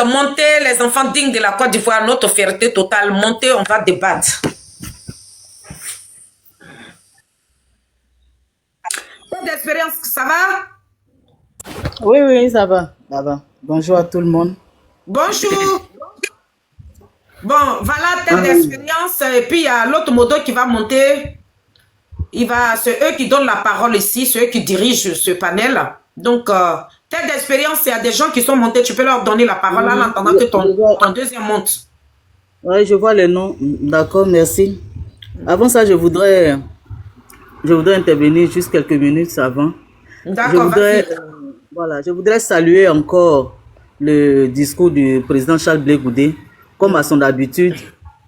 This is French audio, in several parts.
Montez, les enfants dignes de la Côte d'Ivoire, notre fierté totale. Montez, on va débattre. D'expérience, ça va? Oui, oui, ça va. Ça va. Bonjour à tout le monde. Bonjour. Bon, voilà telle d'expérience. Et puis, il y a l'autre modo qui va monter. C'est eux qui donnent la parole ici, c'est eux qui dirigent ce panel. Donc, telle d'expérience, il y a des gens qui sont montés. Tu peux leur donner la parole en attendant que ton deuxième monte. Oui, je vois les noms. D'accord, merci. Avant ça, je voudrais intervenir juste quelques minutes avant. D'accord, voilà, je voudrais saluer encore le discours du président Charles Blé Goudé. Comme à son habitude,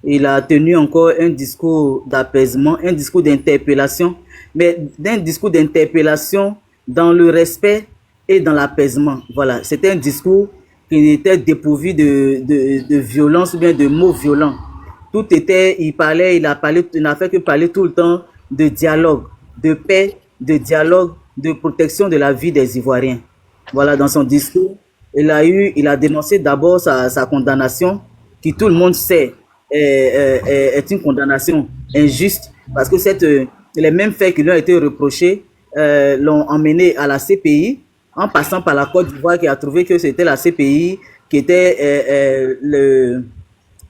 il a tenu encore un discours d'apaisement, un discours d'interpellation, mais d'un discours d'interpellation dans le respect et dans l'apaisement. Voilà, c'était un discours qui était dépourvu de violence ou bien de mots violents. Tout était, il n'a fait que parler tout le temps de dialogue, de paix, de dialogue, de protection de la vie des Ivoiriens. Voilà, dans son discours, il a dénoncé d'abord sa condamnation, qui tout le monde sait est une condamnation injuste, parce que les mêmes faits qui lui ont été reprochés l'ont emmené à la CPI, en passant par la Côte d'Ivoire qui a trouvé que c'était la CPI qui était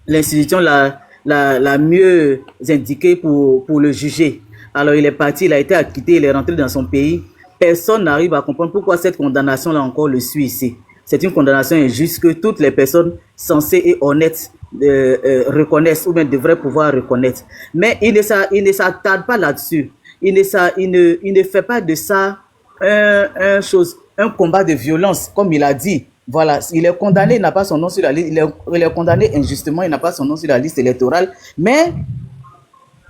l'institution la mieux indiquée pour le juger. Alors il est parti, il a été acquitté, il est rentré dans son pays. Personne n'arrive à comprendre pourquoi cette condamnation-là encore le suit ici. C'est une condamnation injuste que toutes les personnes sensées et honnêtes reconnaissent ou bien devraient pouvoir reconnaître. Mais il ne s'attarde pas là-dessus. Il ne fait pas de ça un combat de violence, comme il a dit. Voilà, il est condamné, il n'a pas son nom sur la liste, il est condamné injustement, il n'a pas son nom sur la liste électorale. Mais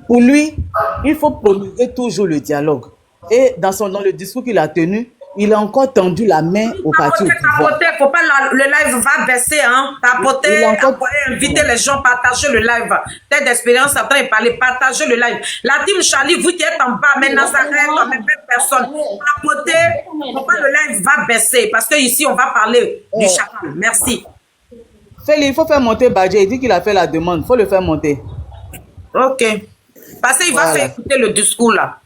pour lui, il faut promulguer toujours le dialogue. Et dans le discours qu'il a tenu, il a encore tendu la main au parti au pouvoir. Tapoter, faut pas le live va baisser, hein. Tapoter, inviter les gens, partager le live. Telle d'expérience, après parler, partager le live. La team Charlie, vous qui êtes en bas, maintenant ça reste même personne. Tapoter, faut pas le live va baisser, parce que ici on va parler du chacal. Merci. Il faut faire monter Badje, il dit qu'il a fait la demande, il faut le faire monter. Ok. Parce qu'il va faire écouter le discours là.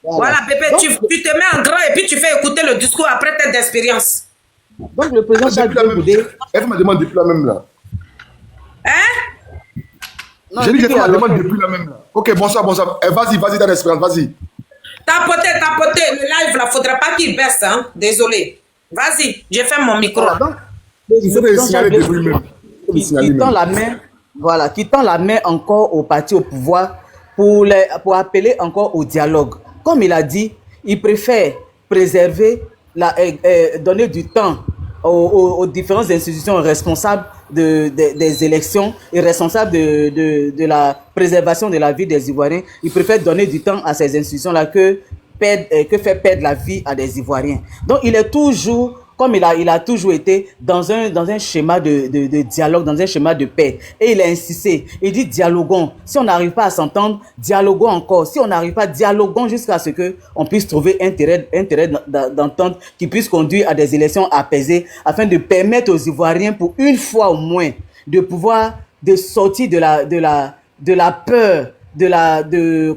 Voilà, bébé, tu te mets en grand et puis tu fais écouter le discours après telle d'expérience. Donc le président Charles Blé Goudé... Elle me demande depuis la même là. Hein? J'ai dit qu'elle me demande depuis la même là. Ok, bonsoir. Vas-y, dans l'expérience, vas-y. Tapoter. Le live là, faudrait pas qu'il baisse, hein. Désolé. Vas-y, j'ai fait mon micro. Qui tend la main encore au parti au pouvoir pour appeler encore au dialogue. Comme il a dit, il préfère préserver, donner du temps aux différentes institutions responsables des élections et responsables de la préservation de la vie des Ivoiriens. Il préfère donner du temps à ces institutions-là que faire perdre la vie à des Ivoiriens. Donc il est toujours... Comme il a toujours été dans un schéma de dialogue, dans un schéma de paix. Et il a insisté, il dit dialoguons. Si on n'arrive pas à s'entendre, dialoguons encore. Si on n'arrive pas, dialoguons jusqu'à ce qu'on puisse trouver intérêt d'entente qui puisse conduire à des élections apaisées afin de permettre aux Ivoiriens, pour une fois au moins, de sortir de la peur,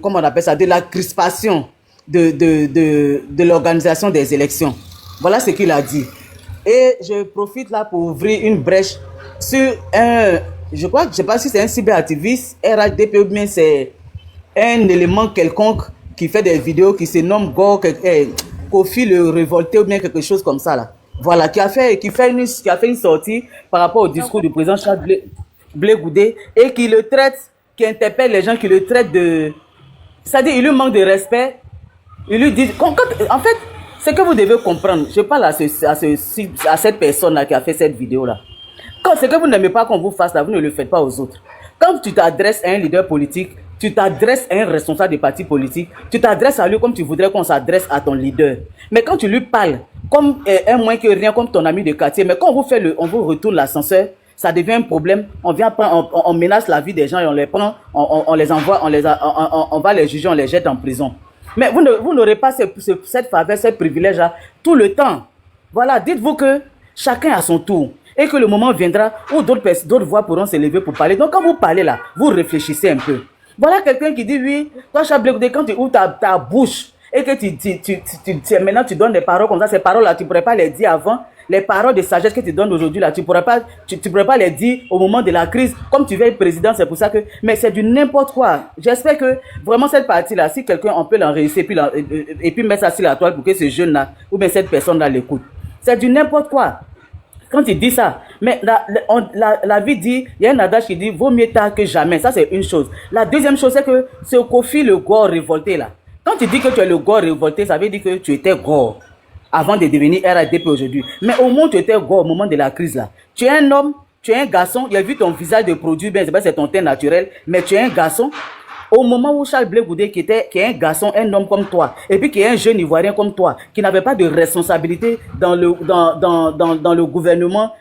comment on appelle ça, de la crispation de l'organisation des élections. Voilà ce qu'il a dit. Et je profite là pour ouvrir une brèche sur je ne sais pas si c'est un cyberactiviste, RHDP, ou bien c'est un élément quelconque qui fait des vidéos qui se nomme Kofi le révolté ou bien quelque chose comme ça là. Voilà, qui a fait une sortie par rapport au discours du président Charles Blé Goudé et qui interpelle les gens, qui le traitent de... C'est-à-dire, il lui manque de respect. Il lui dit... En fait, ce que vous devez comprendre, je parle à cette personne-là qui a fait cette vidéo-là. Quand ce que vous n'aimez pas qu'on vous fasse là, vous ne le faites pas aux autres. Quand tu t'adresses à un leader politique, tu t'adresses à un responsable de parti politique, tu t'adresses à lui comme tu voudrais qu'on s'adresse à ton leader. Mais quand tu lui parles comme un moins que rien, comme ton ami de quartier, mais quand on vous retourne l'ascenseur, ça devient un problème. On menace la vie des gens et on les prend, on les envoie, on va les juger, on les jette en prison. Mais vous n'aurez pas cette faveur, ce privilège-là tout le temps. Voilà, dites-vous que chacun a son tour. et que le moment viendra où d'autres voix pourront se lever pour parler. Donc quand vous parlez là, vous réfléchissez un peu. Voilà quelqu'un qui dit oui, toi Chablé Goudé, quand tu ouvres ta bouche et que maintenant tu donnes des paroles comme ça, ces paroles là tu ne pourrais pas les dire avant. Les paroles de sagesse que tu donnes aujourd'hui là, tu pourrais pas les dire au moment de la crise. Comme tu veux être président, c'est pour ça que, mais c'est du n'importe quoi. J'espère que vraiment cette partie là, si quelqu'un on peut l'enregistrer et puis mettre ça sur la toile pour que ce jeune là ou bien cette personne là l'écoute. C'est du n'importe quoi. Quand il dit ça, mais la vie dit, il y a un adage qui dit vaut mieux tard que jamais. Ça c'est une chose. La deuxième chose c'est que ce Kofi le gore révolté là. Quand tu dis que tu es le gore révolté, ça veut dire que tu étais gore avant de devenir RADP aujourd'hui. Mais au moment où tu étais gore, au moment de la crise là, tu es un homme, tu es un garçon, il a vu ton visage de produit, bien, c'est ton teint naturel, mais tu es un garçon. Au moment où Charles Blé Goudé, qui est un garçon, un homme comme toi, et puis qui est un jeune Ivoirien comme toi, qui n'avait pas de responsabilité dans le gouvernement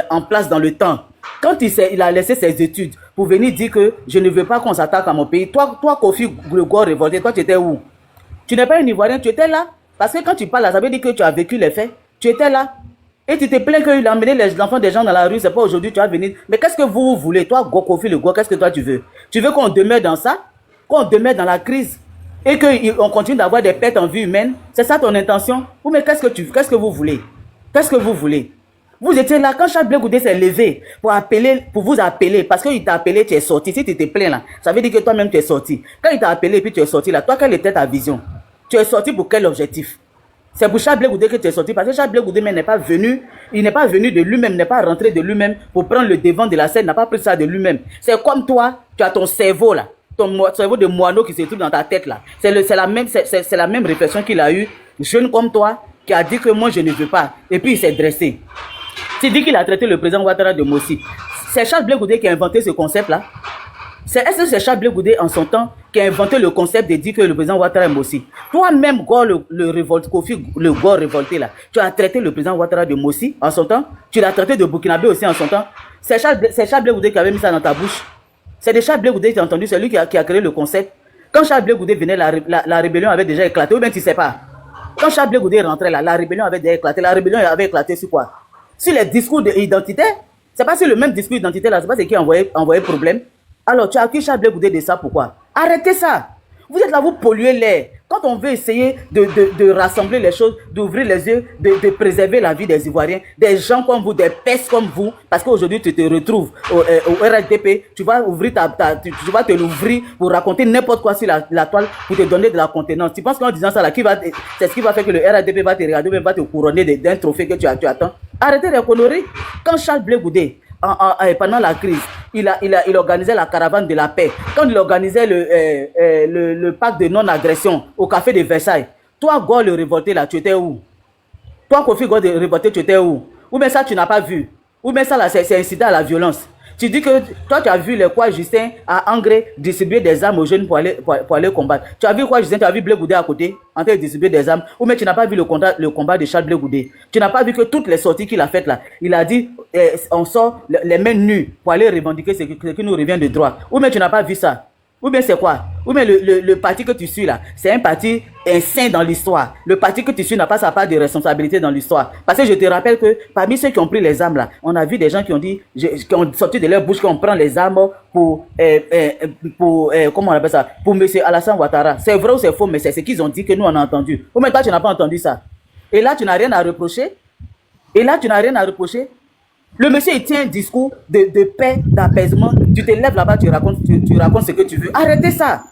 en place dans le temps, quand il a laissé ses études pour venir dire que je ne veux pas qu'on s'attaque à mon pays, toi Kofi le gore révolté, toi tu étais où? Tu n'es pas un Ivoirien, tu étais là. Parce que quand tu parles là, ça veut dire que tu as vécu les faits. Tu étais là. Et tu te plains qu'il a emmené les enfants des gens dans la rue. C'est pas aujourd'hui tu vas venir. Mais qu'est-ce que vous voulez? Toi, Kofi le Gore, qu'est-ce que toi tu veux? Tu veux qu'on demeure dans ça? Qu'on demeure dans la crise? Et qu'on continue d'avoir des pertes en vie humaine? C'est ça ton intention? Ou mais qu'est-ce que vous voulez? Qu'est-ce que vous voulez? Vous étiez là quand Charles Blé Goudé s'est levé pour vous appeler. Parce qu'il t'a appelé, tu es sorti. Si tu te plains là, ça veut dire que toi-même tu es sorti. Quand il t'a appelé et puis tu es sorti là, toi, quelle était ta vision? Tu es sorti pour quel objectif? C'est pour Charles Blé Goudé que tu es sorti parce que Charles Blé Goudé n'est pas venu, il n'est pas venu de lui-même, n'est pas rentré de lui-même pour prendre le devant de la scène, n'a pas pris ça de lui-même. C'est comme toi, tu as ton cerveau là, ton cerveau de moineau qui se trouve dans ta tête là. C'est la même réflexion qu'il a eue, jeune comme toi, qui a dit que moi je ne veux pas. Et puis il s'est dressé. Tu dis qu'il a traité le président Ouattara de Mossi. C'est Charles Blé Goudé qui a inventé ce concept là. Est-ce que c'est Charles Blé Goudé en son temps qui a inventé le concept de dire que le président Ouattara est Mossi? Toi-même, Kofi, le gore révolté là, tu as traité le président Ouattara de Mossi en son temps, tu l'as traité de Burkinabé aussi en son temps. C'est Charles Blé Goudé qui avait mis ça dans ta bouche. C'est de Charles Blé Goudé que tu as entendu, c'est lui qui a créé le concept. Quand Charles Blé Goudé venait, la rébellion avait déjà éclaté, ou bien tu sais pas. Quand Charles Blé Goudé rentrait là, la rébellion avait déjà éclaté. La rébellion avait éclaté sur quoi? Sur les discours identitaires. C'est pas sur le même discours identitaire là, c'est pas ce qui envoyait problème. Alors, tu as accusé Charles Blé Goudé de ça, pourquoi? Arrêtez ça. Vous êtes là, vous polluez l'air. Quand on veut essayer de rassembler les choses, d'ouvrir les yeux, de préserver la vie des Ivoiriens, des gens comme vous, des pestes comme vous, parce qu'aujourd'hui, tu te retrouves au RHDP, tu vas tu vas te l'ouvrir pour raconter n'importe quoi sur la toile, pour te donner de la contenance. Tu penses qu'en disant ça, là, c'est ce qui va faire que le RHDP va te regarder, même va te couronner d'un trophée que tu attends? Arrêtez les conneries. Quand Charles Blé Goudé, pendant la crise, il organisait la caravane de la paix. Quand il organisait le pacte de non-agression au café de Versailles, toi, Gore le révolté là, tu étais où? Toi, Kofi Gore le révolté, tu étais où? Ou bien ça, tu n'as pas vu? Ou bien ça là, c'est incitant à la violence? Tu dis que toi, tu as vu les quoi Justin à Angré distribuer des armes aux jeunes pour aller combattre. Tu as vu quoi Justin? Tu as vu Blé Goudé à côté en train de distribuer des armes? Ou bien tu n'as pas vu le combat de Charles Blé Goudé? Tu n'as pas vu que toutes les sorties qu'il a faites là, il a dit on sort les mains nues pour aller revendiquer ce qui nous revient de droit. Ou bien tu n'as pas vu ça? Ou bien c'est quoi? Ou bien le parti que tu suis là, c'est un parti insain dans l'histoire. Le parti que tu suis n'a pas sa part de responsabilité dans l'histoire. Parce que je te rappelle que parmi ceux qui ont pris les armes là, on a vu des gens qui ont dit, qui ont sorti de leur bouche qu'on prend les armes pour comment on appelle ça? Pour M. Alassane Ouattara. C'est vrai ou c'est faux, mais c'est ce qu'ils ont dit que nous on a entendu. Ou même toi tu n'as pas entendu ça. Et là tu n'as rien à reprocher. Le monsieur, il tient un discours de paix, d'apaisement. Tu te lèves là-bas, tu racontes ce que tu veux. Arrêtez ça.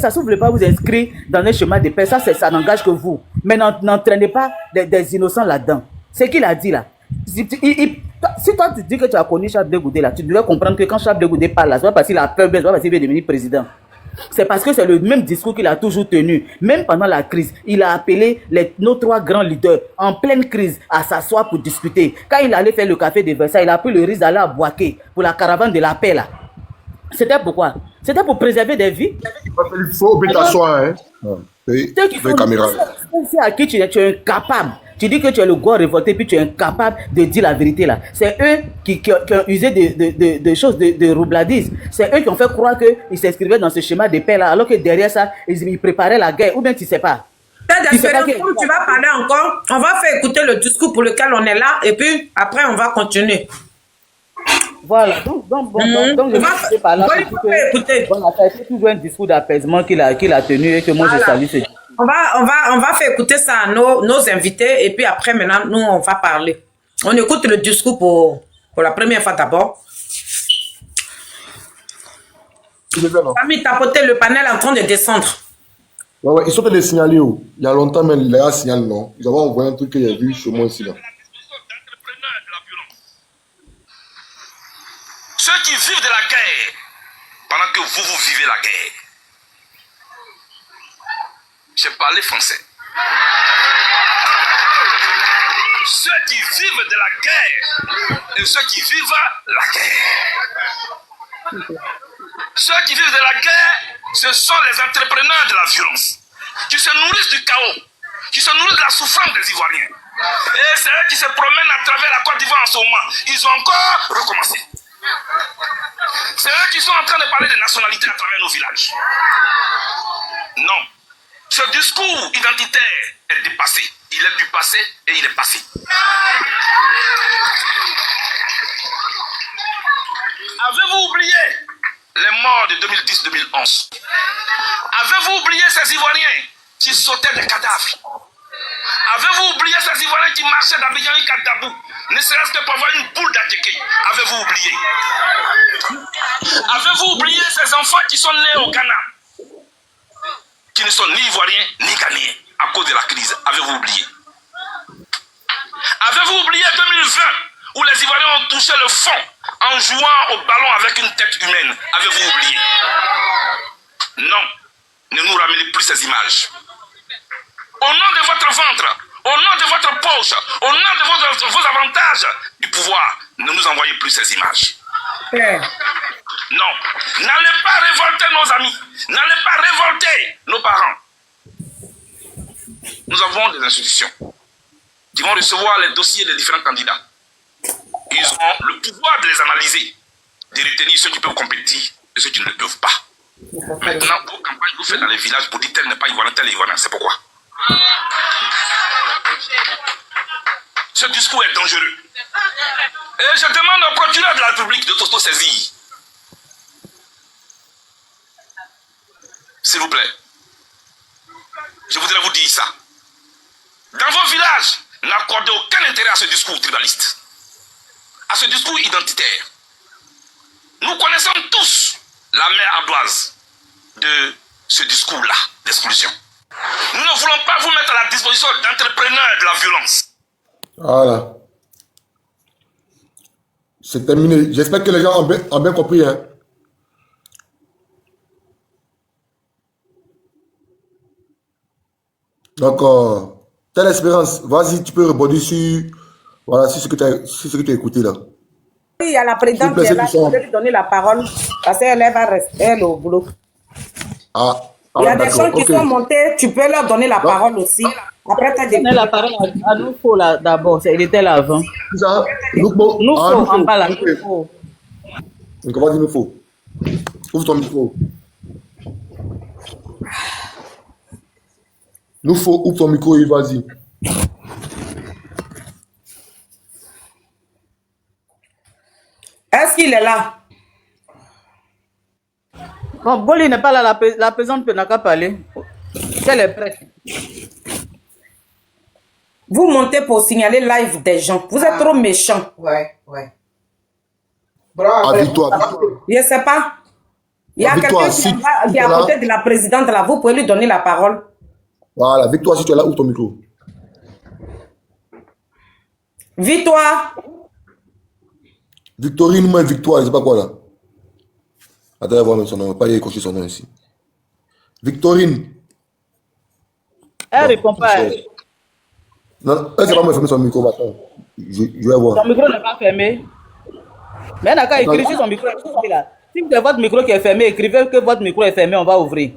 Si vous ne voulez pas vous inscrire dans un chemin de paix, ça n'engage que vous. Mais n'entraînez pas des innocents là-dedans. C'est ce qu'il a dit là. Si toi, tu dis que tu as connu Charles Blé Goudé là, tu devrais comprendre que quand Charles Blé Goudé parle là, c'est pas parce qu'il a peur, c'est pas parce qu'il veut devenir président. C'est parce que c'est le même discours qu'il a toujours tenu. Même pendant la crise, il a appelé nos 3 grands leaders en pleine crise à s'asseoir pour discuter. Quand il allait faire le café de Versailles, il a pris le risque d'aller à Boaké pour la caravane de la paix là. C'était pourquoi? C'était pour préserver des vies. Il faut bien t'asseoir, hein. C'est à qui tu es incapable. Tu dis que tu es le gore révolté, puis tu es incapable de dire la vérité là. C'est eux qui ont usé de choses, de roubladise. C'est eux qui ont fait croire qu'ils s'inscrivaient dans ce schéma de paix là, alors que derrière ça, ils préparaient la guerre. Ou bien tu sais pas. Tête Tu sais pas d'espérance, qui comme tu vas parler encore, on va faire écouter le discours pour lequel on est là et puis après on va continuer. Voilà, donc je On vais va, passer par là on va pour dire que, écouter. voilà, ça a été toujours un discours d'apaisement qu'il a tenu et que moi je Voilà. salue ce discours. On va faire écouter ça à nos invités et puis après maintenant nous on va parler. On écoute le discours pour la première fois d'abord. Famille tapoter, le panel est en train de descendre. Ouais, ouais, ils sont allés signaler. Oh. Il y a longtemps, mais les gars signalent, non. Ils avaient envoyé un truc que j'ai vu chez moi ici. Là. Ceux qui vivent de la guerre, pendant que vous vivez la guerre. J'ai parlé français. Ceux qui vivent de la guerre et ceux qui vivent la guerre. Ceux qui vivent de la guerre, ce sont les entrepreneurs de la violence, qui se nourrissent du chaos, qui se nourrissent de la souffrance des Ivoiriens. Et c'est eux qui se promènent à travers la Côte d'Ivoire en ce moment. Ils ont encore recommencé. C'est eux qui sont en train de parler de nationalité à travers nos villages. Non. Ce discours identitaire est dépassé. Il est du passé et il est passé. Avez-vous oublié les morts de 2010-2011? Avez-vous oublié ces Ivoiriens qui sautaient des cadavres? Avez-vous oublié ces Ivoiriens qui marchaient d'Abidjan jusqu'à Dabou, ne serait-ce que pour avoir une boule d'Akéké? Avez-vous oublié? Avez-vous oublié ces enfants qui sont nés au Ghana, qui ne sont ni Ivoiriens ni Ghanéens à cause de la crise? Avez-vous oublié? Avez-vous oublié 2020 où les Ivoiriens ont touché le fond en jouant au ballon avec une tête humaine? Avez-vous oublié? Non, ne nous ramenez plus ces images. Au nom de votre ventre, au nom de votre poche, au nom de vos avantages du pouvoir, ne nous envoyez plus ces images. Non, n'allez pas révolter nos amis, n'allez pas révolter nos parents. Nous avons des institutions qui vont recevoir les dossiers des différents candidats. Ils ont le pouvoir de les analyser, de retenir ceux qui peuvent compétir et ceux qui ne le peuvent pas. Maintenant, vos campagnes, vous faites dans les villages pour dire tel n'est pas ivoirien, tel est ivoirien. C'est pourquoi. Ce discours est dangereux. Et je demande au procureur de la République de s'auto-saisir. S'il vous plaît. Je voudrais vous dire ça. Dans vos villages, n'accordez aucun intérêt à ce discours tribaliste, à ce discours identitaire. Nous connaissons tous la mère ardoise de ce discours-là d'exclusion. Nous ne voulons pas vous mettre à la disposition d'entrepreneurs de la violence. Voilà. C'est terminé. J'espère que les gens ont bien compris. Hein. Donc, telle espérance, vas-y, tu peux rebondir sur, voilà, sur ce que tu as écouté là. Il y a la présidente qui est là, je vais lui donner la parole parce qu'elle va rester au boulot. Ah, Il y a des gens qui sont montés, tu peux leur donner la parole aussi. Après, tu as des... Donner la parole à nous, faut là d'abord, il était là avant. Ça, Nous faut, en bas là, ok. nous faut. Donc, vas-y, nous faut. Ouvre ton micro. Nous faut, ouvre ton micro et vas-y. Est-ce qu'il est là? Bon, Boli n'est pas là, la présidente n'a qu'à parler. Elle est prête. Vous montez pour signaler live des gens. Vous êtes trop méchants. Ouais. Bravo. Avec toi. Je ne sais pas. Il y a quelqu'un qui est à côté de la présidente là. Vous pouvez lui donner la parole. Voilà, Victoire, si tu es là, ouvre ton micro. Victoire. Victorine, moi, Victoire, je sais pas quoi là. Attends, on va voir son nom. Pas y cocher son nom ici. Victorine. Elle répond pas. Non, elle ne pas me fermer son micro. Attends. Je vais voir. Son micro n'est pas fermé. Mais elle n'a qu'à écrire sur son micro. Là. Si c'est votre micro qui est fermé, écrivez que votre micro est fermé, on va ouvrir.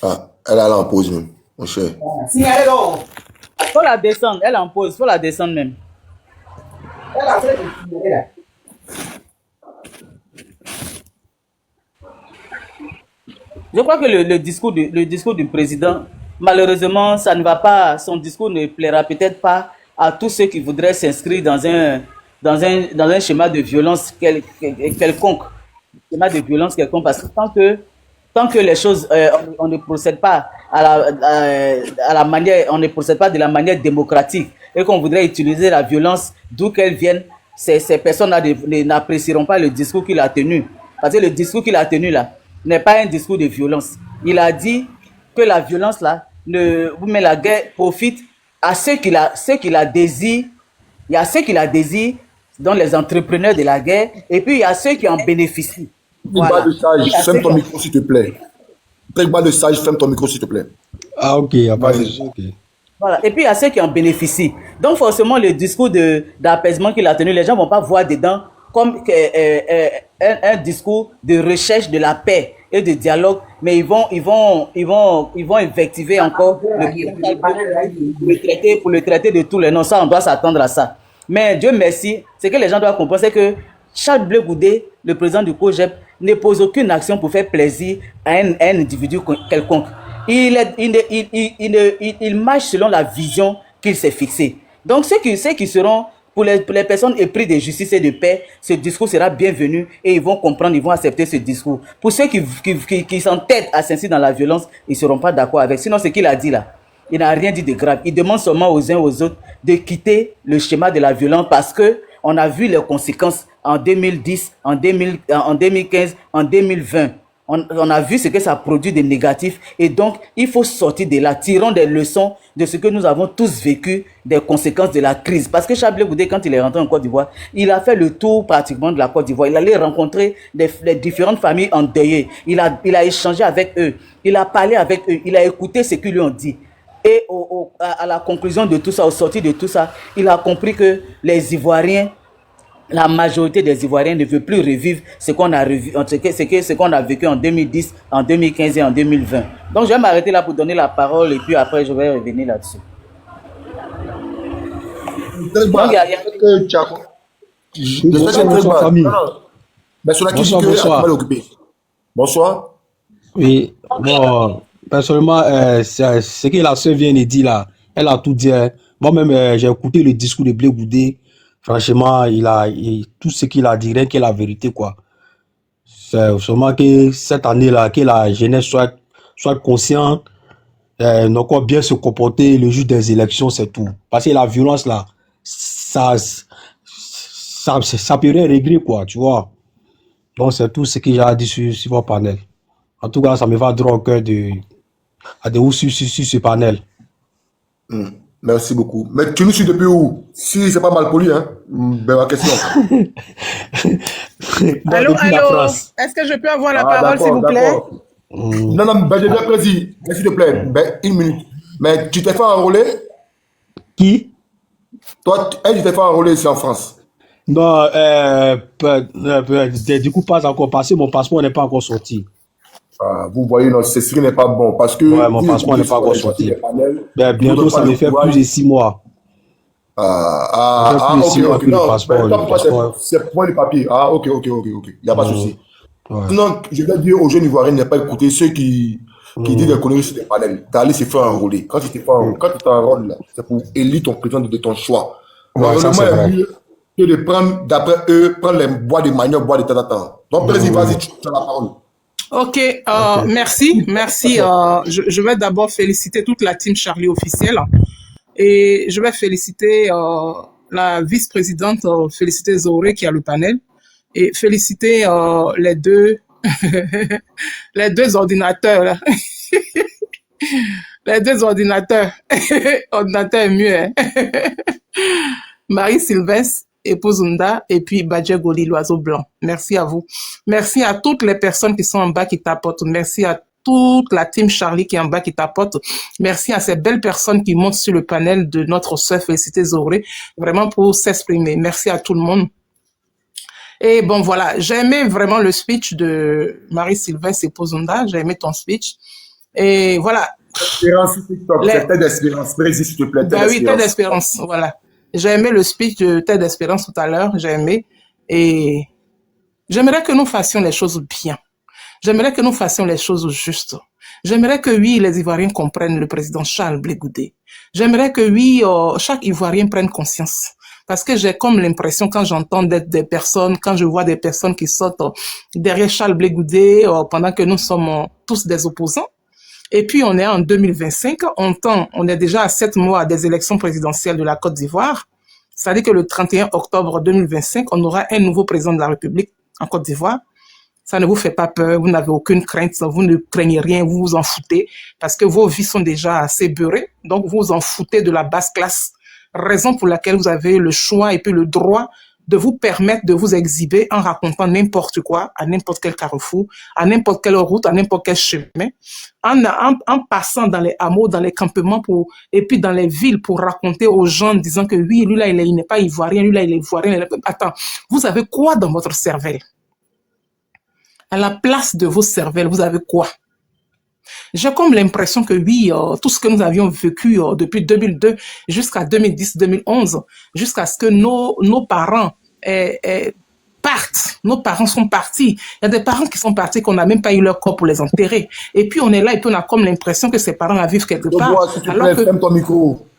Ah, elle est là en pause même, mon cher. Signalez donc. Faut la descendre, elle est en pause, faut la descendre même. Elle a fait de signaler là. Je crois que le discours du président, malheureusement, ça ne va pas, son discours ne plaira peut-être pas à tous ceux qui voudraient s'inscrire dans un schéma de violence quelconque. Schéma de violence quelconque, parce que tant que les choses, on ne procède pas à la manière, on ne procède pas de la manière démocratique et qu'on voudrait utiliser la violence d'où qu'elle vienne, ces personnes-là n'apprécieront pas le discours qu'il a tenu. Parce que le discours qu'il a tenu là n'est pas un discours de violence. Il a dit que la violence là, mais la guerre profite à ceux qui la désirent. Il y a ceux qui la désirent, dont les entrepreneurs de la guerre, et puis il y a ceux qui en bénéficient. Voilà. De sage, ferme ton micro s'il te plaît. Pas de sage, ferme ton micro s'il te plaît. Ah ok, ok. Voilà. Et puis il y a ceux qui en bénéficient. Donc forcément le discours d'apaisement qu'il a tenu, les gens vont pas voir dedans comme un discours de recherche de la paix et de dialogue, mais ils vont invectiver encore pour le traiter de tous les noms. Ça, on doit s'attendre à ça. Mais Dieu merci, ce que les gens doivent comprendre, c'est que Charles Blé Goudé, le président du COJEP, ne pose aucune action pour faire plaisir à un individu quelconque. Il marche selon la vision qu'il s'est fixée. Donc ceux qui seront, pour les personnes épris de justice et de paix, ce discours sera bienvenu et ils vont comprendre, ils vont accepter ce discours. Pour ceux qui s'entêtent à s'inscrire dans la violence, ils ne seront pas d'accord avec. Sinon, ce qu'il a dit là, il n'a rien dit de grave. Il demande seulement aux uns aux autres de quitter le schéma de la violence parce que on a vu les conséquences en 2010, en 2015, en 2020. On a vu ce que ça produit de négatif et donc il faut sortir de là, tirons des leçons de ce que nous avons tous vécu, des conséquences de la crise. Parce que Charles Blé Goudé, quand il est rentré en Côte d'Ivoire, il a fait le tour pratiquement de la Côte d'Ivoire. Il allait rencontrer les différentes familles endeuillées. Il a échangé avec eux, il a parlé avec eux, il a écouté ce qu'ils lui ont dit. Et à la conclusion de tout ça, au sortir de tout ça, il a compris que les Ivoiriens, la majorité des Ivoiriens ne veut plus revivre ce qu'on a vécu en 2010, en 2015 et en 2020. Donc, je vais m'arrêter là pour donner la parole et puis après, je vais revenir là-dessus. Bonsoir. Oui, bon, personnellement, ce que la sœur vient de dire là, elle a tout dit. Moi-même, j'ai écouté le discours de Blé Goudé. Franchement, tout ce qu'il a dit, rien que la vérité, quoi. C'est seulement que cette année-là, que la jeunesse soit consciente, encore bien se comporter le jour des élections, c'est tout. Parce que la violence, là, ça peut rien régler, quoi, tu vois. Donc, c'est tout ce que j'ai dit sur votre panel. En tout cas, ça me va droit au cœur de vous sur ce panel. Merci beaucoup. Mais tu nous suis depuis où? Si c'est pas mal poli, hein? Ben, ma question. Allô? Est-ce que je peux avoir la parole, s'il vous plaît? Non, ben, j'ai bien plaisir. S'il te plaît, ben, 1 minute. Mais tu t'es fait enrôler? Qui? Toi, tu t'es fait enrôler ici en France? Non, du coup, pas encore passé. Mon passeport n'est pas encore sorti. Vous voyez, non, ce qui n'est pas bon parce que. Ouais, mon passeport n'est pas encore sorti. Ben, bientôt, ça me fait plus de 6 mois. Ok. Non, c'est point de papier. Ok. Il n'y a pas de souci. Sinon, je vais dire aux jeunes Ivoiriens de ne pas écouter ceux qui disent des conneries sur des panels. D'aller se faire enrôler. Quand tu t'enrôles là, c'est pour élire ton président de ton choix. Ça, c'est vrai. Que de prendre, d'après eux, prendre les bois de manioc, bois de tata. Donc, président, vas-y, tu as la parole. Ok, merci. Je vais d'abord féliciter toute la team Charlie officielle et je vais féliciter la vice-présidente, féliciter Zoré qui a le panel et féliciter les deux ordinateurs là. Les deux ordinateurs. Ordinateur est mieux. Hein? Marie-Sylvestre, épouse Nda, et puis Badje Goli, l'oiseau blanc. Merci à vous. Merci à toutes les personnes qui sont en bas qui tapotent. Merci à toute la team Charlie qui est en bas qui tapote. Merci à ces belles personnes qui montent sur le panel de notre sœur Félicité Zoré, vraiment pour s'exprimer. Merci à tout le monde. Et bon, voilà, j'ai aimé vraiment le speech de Marie-Sylvestre, épouse Nda. J'ai aimé ton speech. Et voilà. Espérance, tête d'espérance. Précis, s'il te plaît. Ben oui, tête d'espérance, voilà. J'ai aimé le speech de Tête d'Espérance tout à l'heure, j'ai aimé. Et j'aimerais que nous fassions les choses bien. J'aimerais que nous fassions les choses justes. J'aimerais que, oui, les Ivoiriens comprennent le président Charles Blé Goudé. J'aimerais que, oui, chaque Ivoirien prenne conscience. Parce que j'ai comme l'impression, quand j'entends des personnes, quand je vois des personnes qui sortent derrière Charles Blé Goudé pendant que nous sommes tous des opposants, et puis on est en 2025, on est déjà à 7 mois des élections présidentielles de la Côte d'Ivoire. C'est-à-dire que le 31 octobre 2025, on aura un nouveau président de la République en Côte d'Ivoire. Ça ne vous fait pas peur, vous n'avez aucune crainte, vous ne craignez rien, vous vous en foutez, parce que vos vies sont déjà assez beurrées, donc vous vous en foutez de la basse classe, raison pour laquelle vous avez le choix et puis le droit de vous permettre de vous exhiber en racontant n'importe quoi, à n'importe quel carrefour, à n'importe quelle route, à n'importe quel chemin, en passant dans les hameaux, dans les campements et puis dans les villes pour raconter aux gens, disant que oui, lui là, il n'est pas ivoirien, lui là, il est ivoirien. Attends, vous avez quoi dans votre cervelle? À la place de vos cervelles, vous avez quoi? J'ai comme l'impression que oui, tout ce que nous avions vécu depuis 2002 jusqu'à 2010-2011, jusqu'à ce que nos parents partent, nos parents sont partis. Il y a des parents qui sont partis qu'on n'a même pas eu leur corps pour les enterrer. Et puis on est là et puis on a comme l'impression que ces parents vivent quelque part.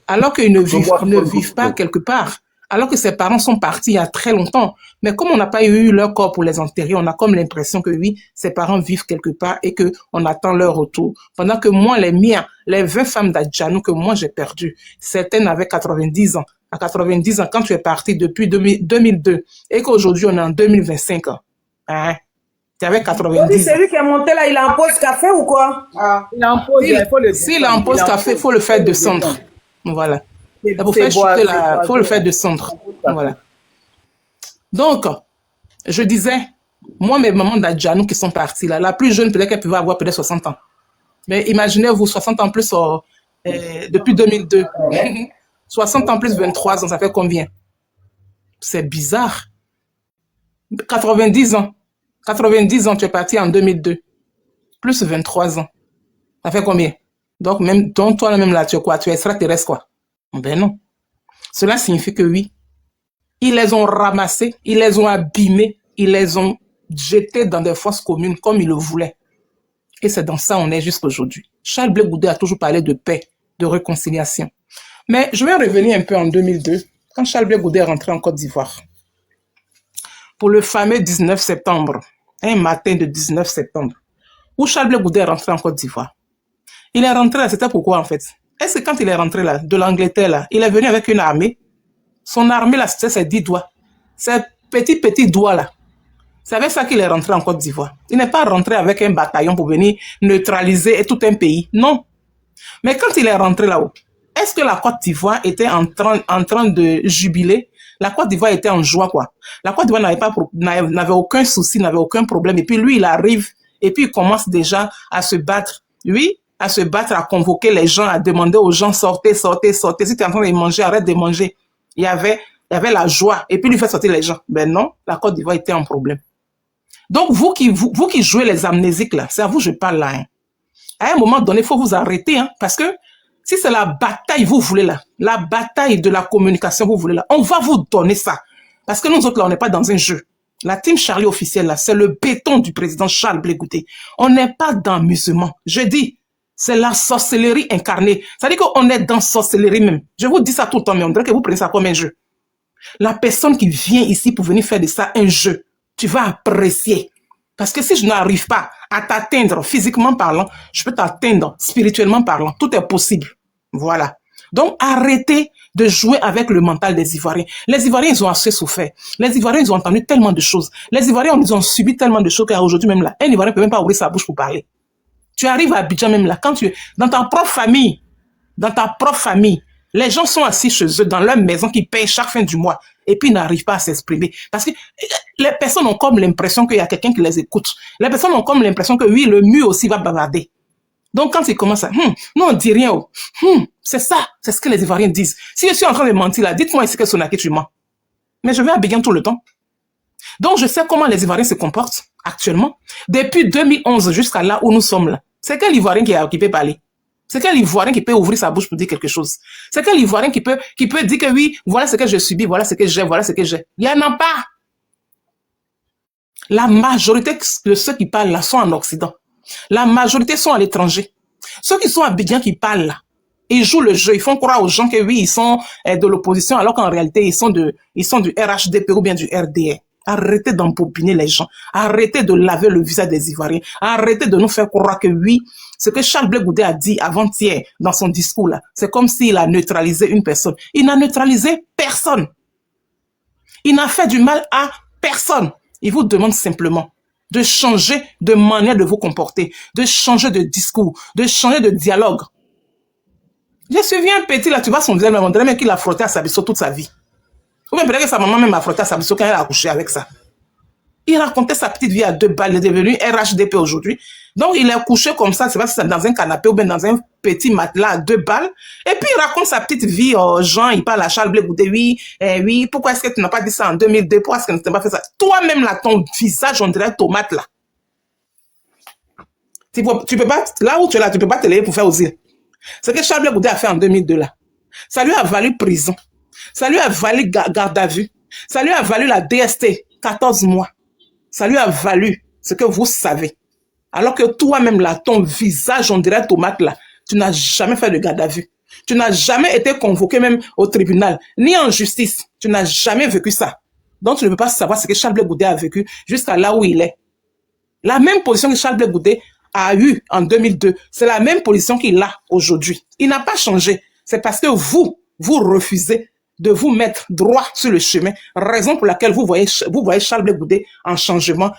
Alors qu'ils ne vivent pas quelque part. Alors que ses parents sont partis il y a très longtemps. Mais comme on n'a pas eu leur corps pour les enterrer, on a comme l'impression que oui, ses parents vivent quelque part et qu'on attend leur retour. Pendant que moi, les miens, les 20 femmes d'Adjanou que moi j'ai perdues, certaines avaient 90 ans. À 90 ans, quand tu es parti depuis 2002 et qu'aujourd'hui on est en 2025, hein, tu avais 90 ans. C'est lui qui est monté là, il a en pause café ou quoi? Il en pose, s'il a en pause café, il faut le faire descendre. Voilà. Pour faire chuter il faut le faire descendre. Voilà. Donc, je disais, moi, mes mamans d'Adjanou qui sont parties là, la plus jeune, peut-être qu'elle pouvait avoir peut-être 60 ans. Mais imaginez-vous, 60 ans plus depuis 2002. 60 ans plus 23 ans, ça fait combien? C'est bizarre. 90 ans. 90 ans, tu es parti en 2002. Plus 23 ans. Ça fait combien? Donc, même toi-même là, tu es quoi? Tu es extraterrestre, quoi? Ben non. Cela signifie que oui, ils les ont ramassés, ils les ont abîmés, ils les ont jetés dans des fosses communes comme ils le voulaient. Et c'est dans ça on est jusqu'aujourd'hui. Charles Blé Goudé a toujours parlé de paix, de réconciliation. Mais je vais revenir un peu en 2002, quand Charles Blé Goudé est rentré en Côte d'Ivoire. Pour le fameux 19 septembre, un matin de 19 septembre, où Charles Blé Goudé est rentré en Côte d'Ivoire. Il est rentré là, c'était pourquoi en fait? Est-ce que quand il est rentré là, de l'Angleterre là, il est venu avec une armée? Son armée là, c'était ses 10 doigts. Ses petits doigts là. C'est avec ça qu'il est rentré en Côte d'Ivoire. Il n'est pas rentré avec un bataillon pour venir neutraliser tout un pays. Non. Mais quand il est rentré là-haut, est-ce que la Côte d'Ivoire était en train de jubiler? La Côte d'Ivoire était en joie, quoi. La Côte d'Ivoire n'avait aucun souci, n'avait aucun problème. Et puis lui, il arrive et puis il commence déjà à se battre. Oui, à se battre, à convoquer les gens, à demander aux gens sortez, sortez, sortez. Si tu es en train de manger, arrête de manger. Il y avait la joie. Et puis lui fait sortir les gens. Ben non, la Côte d'Ivoire était en problème. Donc vous qui jouez les amnésiques là, c'est à vous que je parle là. Hein. À un moment donné, il faut vous arrêter. Hein, parce que si c'est la bataille vous voulez là, la bataille de la communication vous voulez là, on va vous donner ça. Parce que nous autres là, on n'est pas dans un jeu. La team Charlie officielle là, c'est le béton du président Charles Blé Goudé. On n'est pas dans l'amusement. Je dis, c'est la sorcellerie incarnée. C'est-à-dire qu'on est dans sorcellerie même. Je vous dis ça tout le temps, mais on dirait que vous prenez ça comme un jeu. La personne qui vient ici pour venir faire de ça un jeu, tu vas apprécier. Parce que si je n'arrive pas à t'atteindre physiquement parlant, je peux t'atteindre spirituellement parlant. Tout est possible. Voilà. Donc, arrêtez de jouer avec le mental des Ivoiriens. Les Ivoiriens, ils ont assez souffert. Les Ivoiriens, ils ont entendu tellement de choses. Les Ivoiriens, ils ont subi tellement de choses qu'aujourd'hui même là, un Ivoirien ne peut même pas ouvrir sa bouche pour parler. Tu arrives à Abidjan même là, quand tu es dans ta propre famille, les gens sont assis chez eux, dans leur maison, qui payent chaque fin du mois, et puis ils n'arrivent pas à s'exprimer. Parce que les personnes ont comme l'impression qu'il y a quelqu'un qui les écoute. Les personnes ont comme l'impression que oui, le mur aussi va bavarder. Donc quand ils commencent à, non, on dit rien. C'est ça, c'est ce que les Ivoiriens disent. Si je suis en train de mentir là, dites-moi ici que Sonaké, tu mens. Mais je vais à Abidjan tout le temps. Donc je sais comment les Ivoiriens se comportent actuellement. Depuis 2011 jusqu'à là où nous sommes là. C'est quel Ivoirien qui peut parler? C'est quel Ivoirien qui peut ouvrir sa bouche pour dire quelque chose? C'est quel Ivoirien qui peut dire que oui, voilà ce que je subis, voilà ce que j'ai, voilà ce que j'ai. Il n'y en a pas. La majorité de ceux qui parlent là sont en Occident. La majorité sont à l'étranger. Ceux qui sont à Abidjan qui parlent là, ils jouent le jeu, ils font croire aux gens que oui, ils sont de l'opposition, alors qu'en réalité, ils sont du RHDP ou bien du RDR. Arrêtez d'embobiner les gens. Arrêtez de laver le visage des Ivoiriens. Arrêtez de nous faire croire que oui, ce que Charles Blé Goudé a dit avant-hier dans son discours là, c'est comme s'il a neutralisé une personne. Il n'a neutralisé personne. Il n'a fait du mal à personne. Il vous demande simplement de changer de manière de vous comporter, de changer de discours, de changer de dialogue. J'ai suivi un petit là, tu vois son visage, on dirait même qu'il a frotté à Sabisso toute sa vie. Ou bien peut-être que sa maman même a frotté à Sabisso quand elle a accouché avec ça. Il racontait sa petite vie à 2 balles, il est devenu RHDP aujourd'hui. Donc il est couché comme ça, c'est pas si c'est dans un canapé ou bien dans un petit matelas à 2 balles. Et puis il raconte sa petite vie aux gens, il parle à Charles Blé Goudé, oui, pourquoi est-ce que tu n'as pas dit ça en 2002, pourquoi est-ce que tu n'as pas fait ça? Toi-même là, ton visage, on dirait tomate là. Tu peux pas, là où tu es là, tu peux pas te lever pour faire aux îles. Ce que Charles Blé Goudé a fait en 2002 là, ça lui a valu prison, ça lui a valu garde à vue, ça lui a valu la DST, 14 mois. Ça lui a valu ce que vous savez. Alors que toi-même là, ton visage, on dirait tomate là, tu n'as jamais fait de garde à vue. Tu n'as jamais été convoqué même au tribunal, ni en justice. Tu n'as jamais vécu ça. Donc tu ne peux pas savoir ce que Charles Blé Goudé a vécu jusqu'à là où il est. La même position que Charles Blé Goudé a eue en 2002, c'est la même position qu'il a aujourd'hui. Il n'a pas changé. C'est parce que vous refusez de vous mettre droit sur le chemin, raison pour laquelle vous voyez Charles Blé Goudé en changement.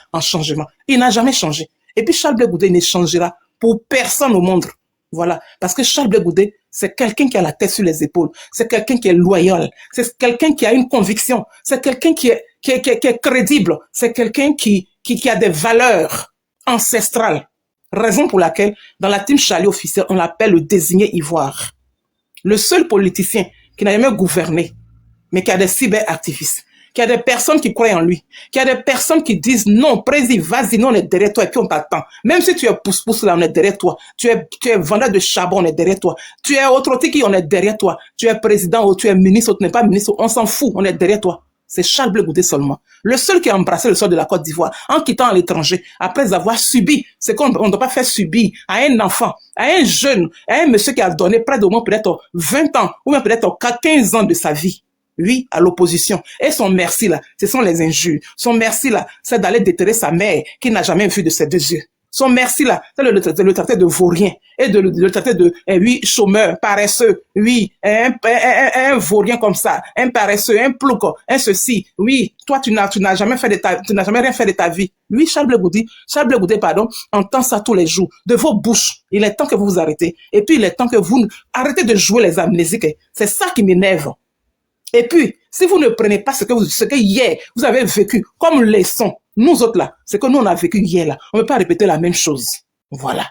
Il n'a jamais changé. Et puis Charles Blé Goudé ne changera pour personne au monde. Voilà. Parce que Charles Blé Goudé, c'est quelqu'un qui a la tête sur les épaules. C'est quelqu'un qui est loyal. C'est quelqu'un qui a une conviction. C'est quelqu'un qui est crédible. C'est quelqu'un qui a des valeurs ancestrales. Raison pour laquelle, dans la team Charlie officielle, on l'appelle le désigné ivoire. Le seul politicien qui n'a jamais gouverné, mais qui a des cyberactivistes, qui a des personnes qui croient en lui, qui a des personnes qui disent non, président, vas-y, nous on est derrière toi et puis on t'attend. Même si tu es pouce-pouce là, on est derrière toi. Tu es vendeur de charbon, on est derrière toi. Tu es autre qui, on est derrière toi. Tu es président ou tu es ministre ou tu n'es pas ministre, on s'en fout, on est derrière toi. C'est Charles Blé Goudé seulement. Le seul qui a embrassé le sol de la Côte d'Ivoire en quittant à l'étranger, après avoir subi ce qu'on ne doit pas faire subir à un enfant, à un jeune, à un monsieur qui a donné près de moins peut-être 20 ans ou même peut-être 15 ans de sa vie. Oui, à l'opposition. Et son merci là, ce sont les injures. Son merci là, c'est d'aller déterrer sa mère qui n'a jamais vu de ses 2 yeux. Son merci là, c'est le traiter de vaurien et de le traiter de, oui, chômeur, paresseux, oui, un vaurien comme ça, un paresseux, un plouc, un ceci, oui, toi tu n'as jamais rien fait de ta vie. Oui, Charles Blé Goudé, pardon, entend ça tous les jours, de vos bouches. Il est temps que vous vous arrêtez. Et puis il est temps que vous arrêtez de jouer les amnésiques. C'est ça qui m'énerve. Et puis, si vous ne prenez pas ce que hier vous avez vécu comme leçon, nous autres là, ce que nous on a vécu hier là, on ne peut pas répéter la même chose. Voilà.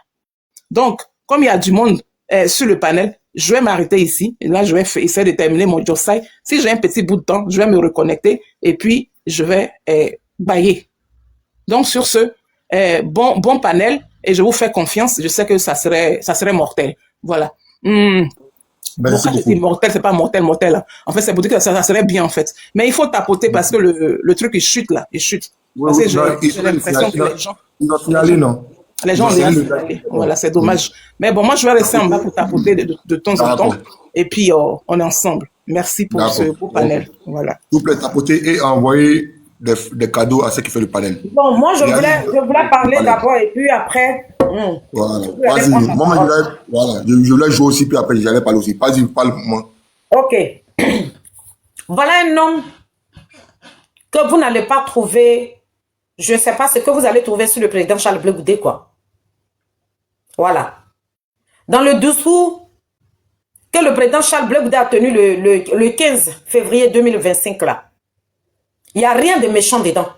Donc, comme il y a du monde sur le panel, je vais m'arrêter ici. Et là, je vais essayer de terminer mon Josai. Si j'ai un petit bout de temps, je vais me reconnecter et puis je vais bailler. Donc, sur ce, bon panel et je vous fais confiance. Je sais que ça serait mortel. Voilà. Merci beaucoup. C'est mortel, c'est pas mortel. En fait, c'est pour dire que ça serait bien, en fait. Mais il faut tapoter parce que le truc, il chute, là. Il chute. Parce que j'ai l'impression que les gens... Les gens ont déjà... Voilà, c'est dommage. Mais bon, moi, je vais rester en bas pour tapoter de temps en temps. Et puis, on est ensemble. Merci pour ce beau panel. Voilà. S'il vous plaît, tapoter et envoyer des cadeaux à ceux qui font le panel. Bon, moi, je voulais parler d'abord et puis après... Voilà. Vas-y. Moi, je voulais jouer aussi, puis après, j'allais parler aussi. Vas-y, parle-moi. Ok. Voilà un homme que vous n'allez pas trouver, je ne sais pas ce que vous allez trouver sur le président Charles Blé Goudé, quoi. Voilà. Dans le discours que le président Charles Blé Goudé a tenu le 15 février 2025, là, il n'y a rien de méchant dedans.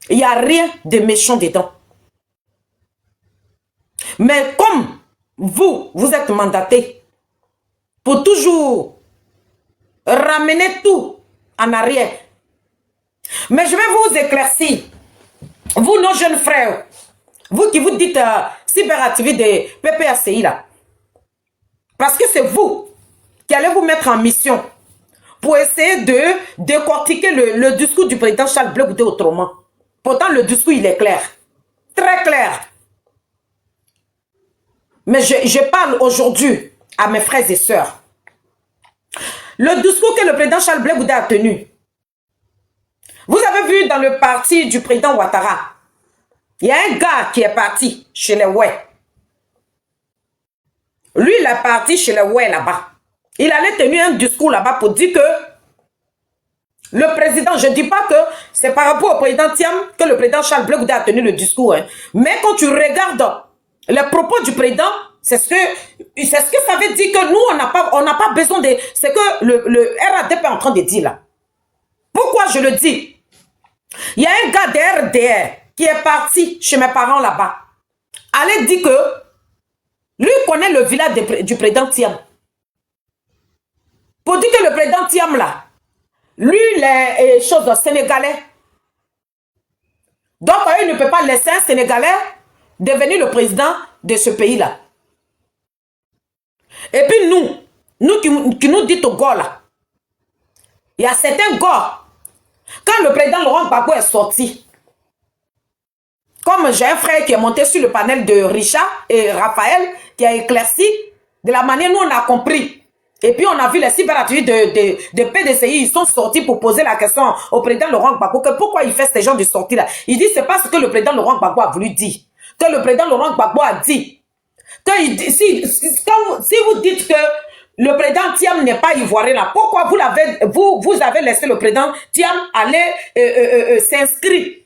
Il n'y a rien de méchant dedans. Mais comme vous êtes mandaté pour toujours ramener tout en arrière. Mais je vais vous éclaircir. Vous, nos jeunes frères, vous qui vous dites cyberactiviste de PPACI là. Parce que c'est vous qui allez vous mettre en mission pour essayer de décortiquer le discours du président Charles Blé Goudé autrement. Pourtant, le discours, il est clair. Très clair. Mais je parle aujourd'hui à mes frères et sœurs. Le discours que le président Charles Blé Goudé a tenu. Vous avez vu dans le parti du président Ouattara, il y a un gars qui est parti chez les Ouai. Lui, il est parti chez les Ouai là-bas. Il allait tenir un discours là-bas pour dire que le président, je ne dis pas que c'est par rapport au président Thiam que le président Charles Blé Goudé a tenu le discours. Hein. Mais quand tu regardes les propos du président, c'est ce que ça veut dire que nous, on n'a pas besoin de... C'est que le RADP est en train de dire là. Pourquoi je le dis? Il y a un gars de RDR qui est parti chez mes parents là-bas. Allez dire que lui connaît le village du président Thiam. Pour dire que le président Thiam là, lui, les choses sénégalais. Donc, il ne peut pas laisser un Sénégalais devenir le président de ce pays-là. Et puis nous qui nous dit au gars là, il y a certains gars, quand le président Laurent Gbagbo est sorti, comme j'ai un frère qui est monté sur le panel de Richard et Raphaël, qui a éclairci de la manière nous on a compris. Et puis on a vu les cyberactivistes de PDCI, ils sont sortis pour poser la question au président Laurent Gbagbo que pourquoi il fait ces genres de sorties là. Il dit c'est pas ce que le président Laurent Gbagbo a voulu dire. Que le président Laurent Gbagbo a dit. Que si vous dites que le président Thiam n'est pas ivoirien là, pourquoi vous avez laissé le président Thiam aller s'inscrire?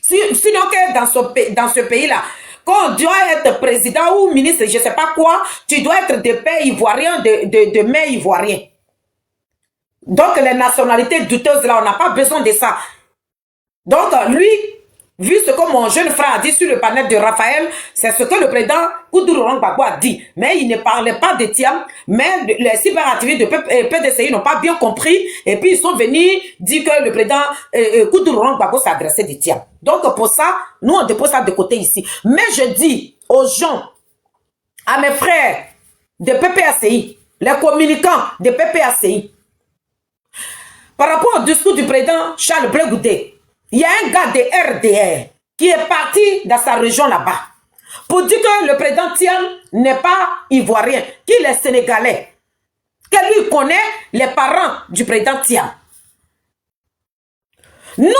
Sinon que dans ce pays-là, quand on doit être président ou ministre, je ne sais pas quoi, tu dois être de père ivoirien, de mère ivoirien. Donc les nationalités douteuses là, on n'a pas besoin de ça. Donc lui, vu ce que mon jeune frère a dit sur le panel de Raphaël, c'est ce que le président Koudou Laurent Gbagbo a dit. Mais il ne parlait pas de Thiam, mais les cyberactivistes de PDCI n'ont pas bien compris. Et puis ils sont venus dire que le président Koudou Laurent Gbagbo s'adressait de Thiam. Donc pour ça, nous on dépose ça de côté ici. Mais je dis aux gens, à mes frères de PPACI, les communicants de PPACI, par rapport au discours du président Charles Blé Goudé, il y a un gars de RDR qui est parti dans sa région là-bas pour dire que le président Thiam n'est pas ivoirien, qu'il est sénégalais, que lui connaît les parents du président Thiam. Nous,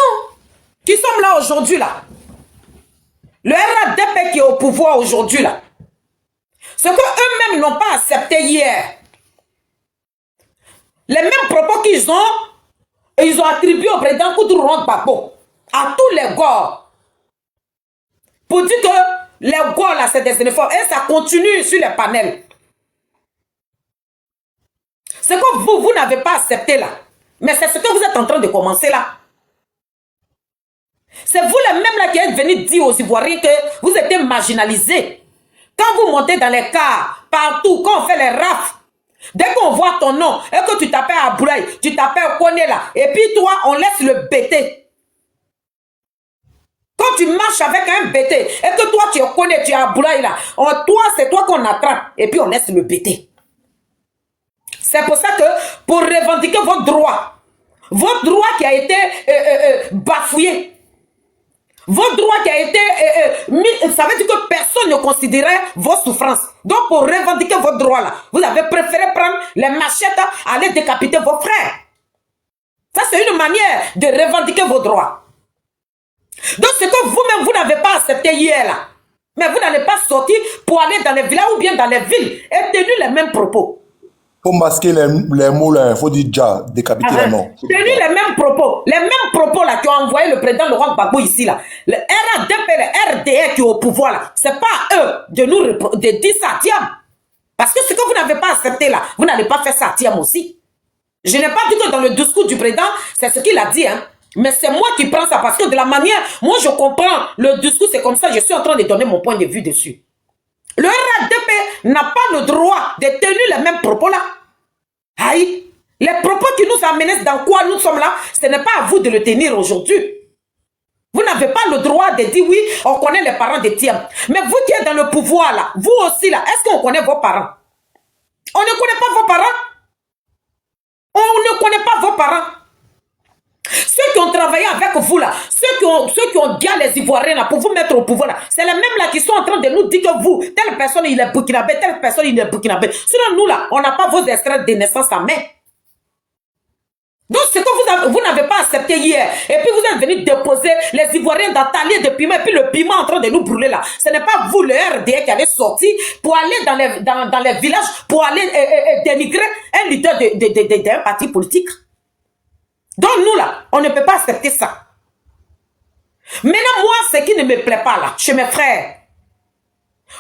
qui sommes là aujourd'hui là, le RADP qui est au pouvoir aujourd'hui là, ce que eux-mêmes n'ont pas accepté hier, les mêmes propos qu'ils ont, ils ont attribué au président Koudou Laurent Gbagbo, à tous les gars, pour dire que les gars là c'est des uniformes, et ça continue sur les panels. Ce que vous n'avez pas accepté là, mais c'est ce que vous êtes en train de commencer là. C'est vous les mêmes là qui êtes venus dire aux Ivoiriens que vous êtes marginalisés. Quand vous montez dans les cars, partout, quand on fait les rafles, dès qu'on voit ton nom, et que tu t'appelles Aboulaye, tu t'appelles Koné là, et puis toi, on laisse le bêter. Quand tu marches avec un bêté, et que toi tu connais, tu es Aboulaye là, toi c'est toi qu'on attrape, et puis on laisse le bêter. C'est pour ça que, pour revendiquer votre droit qui a été bafoué, votre droit qui a été ça veut dire que personne ne considérait vos souffrances. Donc pour revendiquer votre droit là, vous avez préféré prendre les machettes, aller décapiter vos frères. Ça c'est une manière de revendiquer vos droits. Donc ce que vous-même vous n'avez pas accepté hier là, mais vous n'allez pas sortir pour aller dans les villages ou bien dans les villes et tenir les mêmes propos. Pour masquer les mots là, il faut dire déjà décapiter les mots. Tenir les mêmes propos là qui ont envoyé le président Laurent Gbagbo ici là. Le RADP, le RDR qui est au pouvoir là, c'est pas eux de dire ça à Thiam. Parce que ce que vous n'avez pas accepté là, vous n'allez pas faire ça à Thiam aussi. Je n'ai pas dit que dans le discours du président, c'est ce qu'il a dit, hein. Mais c'est moi qui prends ça parce que de la manière, moi je comprends le discours, c'est comme ça, je suis en train de donner mon point de vue dessus. Le RADP n'a pas le droit de tenir les mêmes propos là. Aïe, les propos qui nous amenaient dans quoi nous sommes là, ce n'est pas à vous de le tenir aujourd'hui. Vous n'avez pas le droit de dire oui, on connaît les parents de Thiam. Mais vous qui êtes dans le pouvoir là, vous aussi là, est-ce qu'on connaît vos parents? On ne connaît pas vos parents? vos parents. Ceux qui ont travaillé avec vous là, ceux qui ont guidé les Ivoiriens là pour vous mettre au pouvoir là, c'est les mêmes là qui sont en train de nous dire que vous, telle personne il est burkinabé, telle personne il est burkinabé. Sinon nous là, on n'a pas vos extraits de naissance à main. Donc ce que vous n'avez pas accepté hier, et puis vous êtes venu déposer les Ivoiriens dans talier de piment, et puis le piment en train de nous brûler là. Ce n'est pas vous le RDA qui avez sorti pour aller dans les villages, pour aller dénigrer un leader d'un parti politique. Donc nous là, on ne peut pas accepter ça. Maintenant moi, ce qui ne me plaît pas là, chez mes frères,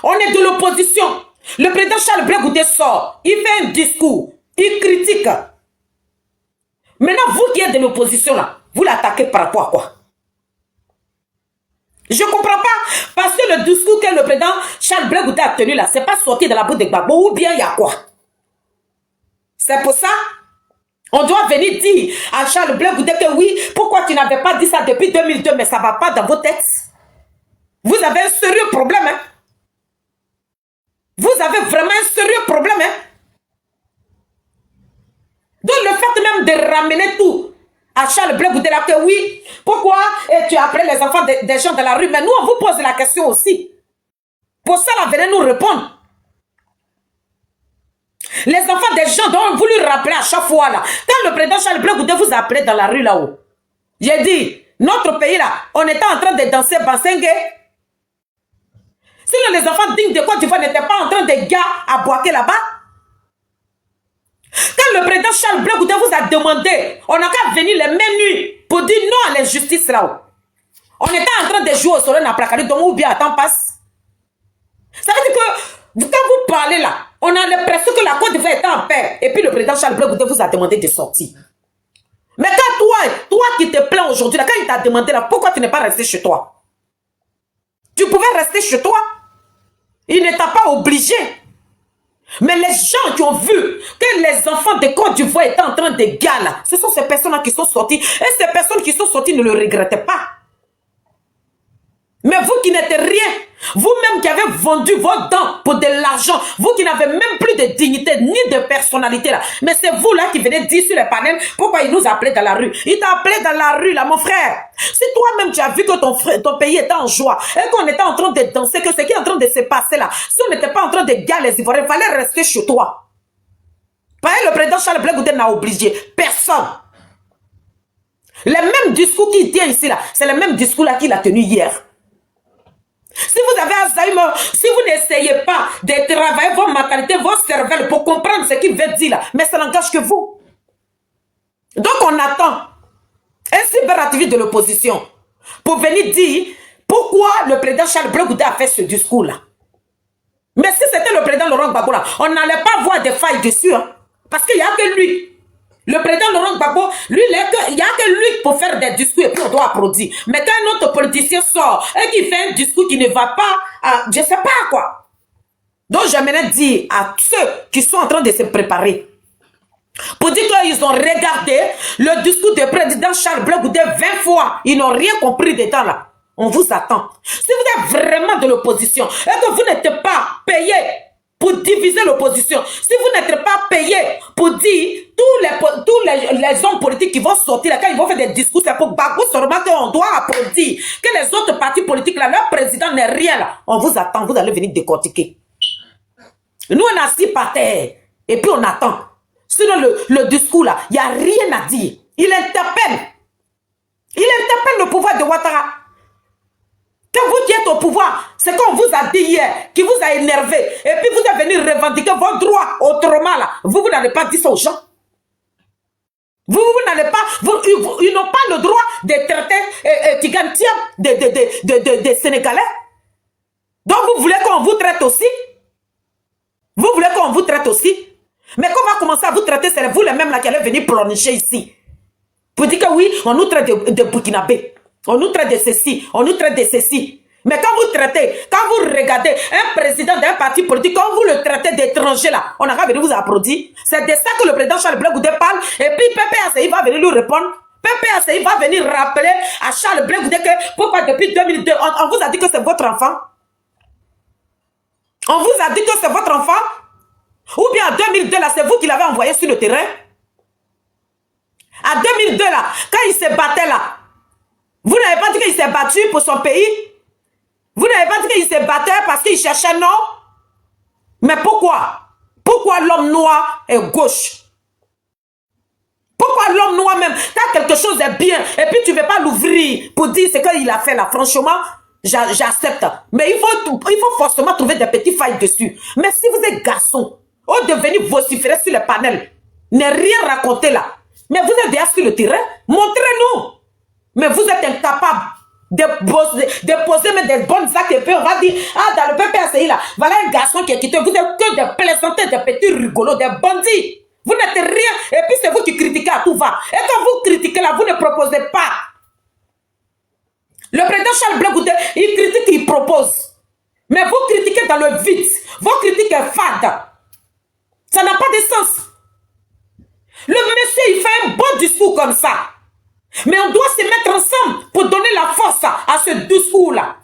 on est de l'opposition. Le président Charles Blé Goudé sort, il fait un discours, il critique. Maintenant, vous qui êtes de l'opposition là, vous l'attaquez par rapport à quoi? Je ne comprends pas, parce que le discours que le président Charles Blé Goudé a tenu là, c'est pas sorti de la bouche de Gbagbo, ou bien il y a quoi? C'est pour ça, on doit venir dire à Charles Blé Goudé que oui, pourquoi tu n'avais pas dit ça depuis 2002, mais ça ne va pas dans vos têtes. Vous avez un sérieux problème, hein? Vous avez vraiment un sérieux problème, hein? Donc le fait même de ramener tout à Charles Blé Goudé là que oui, pourquoi tu as appelé les enfants des gens de la rue, mais nous on vous pose la question aussi. Pour ça, là, venez nous répondre. Les enfants des gens dont vous lui rappelez à chaque fois là. Quand le président Charles Blé Goudé vous a appelé dans la rue là-haut, j'ai dit, notre pays là, on était en train de danser Basengue. Sinon les enfants dignes de Côte d'Ivoire n'étaient pas en train de gars à boiter là-bas. Quand le président Charles Blé Goudé vous a demandé, on n'a qu'à venir les mêmes nuits pour dire non à l'injustice là-haut. On était en train de jouer au soleil dans la placardie, donc ou bien à temps passe. Ça veut dire que quand vous parlez là, on a l'impression que la Côte d'Ivoire est en paix. Et puis le président Charles Blé Goudé vous a demandé de sortir. Mais quand toi qui te plains aujourd'hui, quand il t'a demandé là, pourquoi tu n'es pas resté chez toi? Tu pouvais rester chez toi. Il ne t'a pas obligé. Mais les gens qui ont vu que les enfants de Côte d'Ivoire étaient en train de gala, ce sont ces personnes-là qui sont sorties. Et ces personnes qui sont sorties ne le regrettaient pas. Mais vous qui n'êtes rien, vous-même qui avez vendu vos dents pour de l'argent, vous qui n'avez même plus de dignité ni de personnalité là, mais c'est vous là qui venez dire sur les panels pourquoi il nous a appelé dans la rue. Il t'a appelé dans la rue là, mon frère. Si toi-même tu as vu que ton pays était en joie et qu'on était en train de danser, que ce qui est en train de se passer là, si on n'était pas en train de galer les Ivoiriens, il fallait rester chez toi. Parce que le président Charles Blé Goudé n'a obligé personne. Les mêmes discours qu'il tient ici là, c'est le même discours là qu'il a tenu hier. Si vous avez Alzheimer, si vous n'essayez pas de travailler vos mentalités, vos cervelles pour comprendre ce qu'il veut dire là, mais ça n'engage que vous. Donc on attend un cyberactiviste de l'opposition pour venir dire pourquoi le président Charles Blé Goudé a fait ce discours là. Mais si c'était le président Laurent Gbagbo là, on n'allait pas voir des failles dessus, hein, parce qu'il n'y a que lui. Le président Laurent Gbagbo, lui, il n'y a que lui pour faire des discours et puis on doit applaudir. Mais quand un autre politicien sort et qui fait un discours qui ne va pas à, je ne sais pas quoi. Donc j'aimerais dire à ceux qui sont en train de se préparer, pour dire qu'ils ont regardé le discours du président Charles Blé Goudé 20 fois, ils n'ont rien compris dedans là. On vous attend. Si vous êtes vraiment de l'opposition et que vous n'êtes pas payé pour diviser l'opposition, si vous n'êtes pas payé pour dire tous les hommes politiques qui vont sortir là, quand ils vont faire des discours, c'est pour Gbagbo seulement qu'on doit applaudir, que les autres partis politiques là, leur président n'est rien là. On vous attend, vous allez venir décortiquer. Nous on est assis par terre et puis on attend. Sinon le discours là, il n'y a rien à dire. Il interpelle le pouvoir de Ouattara. Que vous qui êtes au pouvoir, c'est qu'on vous a dit hier, qui vous a énervé, et puis vous êtes venu revendiquer vos droits autrement là. Vous n'allez pas dire ça aux gens. Vous n'allez pas, ils n'ont pas le droit de traiter Tigantia des Sénégalais. Donc vous voulez qu'on vous traite aussi? Vous voulez qu'on vous traite aussi? Mais quand on va commencer à vous traiter, c'est vous les mêmes là qui allez venir planifier ici. Pour dire que oui, on nous traite de Burkinabé. On nous traite de ceci, on nous traite de ceci. Mais quand vous traitez, quand vous regardez un président d'un parti politique, quand vous le traitez d'étranger là, on a venir vous applaudir. C'est de ça que le président Charles Blé Goudé parle. Et puis PPACI va venir lui répondre. PPACI va venir rappeler à Charles Blé Goudé que pourquoi depuis 2002, on vous a dit que c'est votre enfant. On vous a dit que c'est votre enfant. Ou bien en 2002 là, c'est vous qui l'avez envoyé sur le terrain. À 2002, là, quand il se battait là, vous n'avez pas dit qu'il s'est battu pour son pays? Vous n'avez pas dit qu'il se battait parce qu'il cherchait non? Mais pourquoi? Pourquoi l'homme noir est gauche? Pourquoi l'homme noir même, quand quelque chose est bien, et puis tu ne veux pas l'ouvrir pour dire ce qu'il a fait là, franchement, j'accepte. Mais il faut forcément trouver des petits failles dessus. Mais si vous êtes garçon, au de venir vociférer sur le panel, ne rien raconter là, mais vous êtes déjà sur le terrain, montrez-nous. Mais vous êtes incapable de poser même des bonnes actes et puis on va dire, ah, dans le PPACI là, voilà un garçon qui est quitté, vous êtes que des plaisantins, des petits rigolos, des bandits. Vous n'êtes rien, et puis c'est vous qui critiquez à tout va. Et quand vous critiquez là, vous ne proposez pas. Le président Charles Blé Goudé, il critique, il propose. Mais vous critiquez dans le vide. Vos critiques est fade. Ça n'a pas de sens. Le monsieur, il fait un bon discours comme ça. Mais on doit se mettre ensemble pour donner la force à ce discours-là.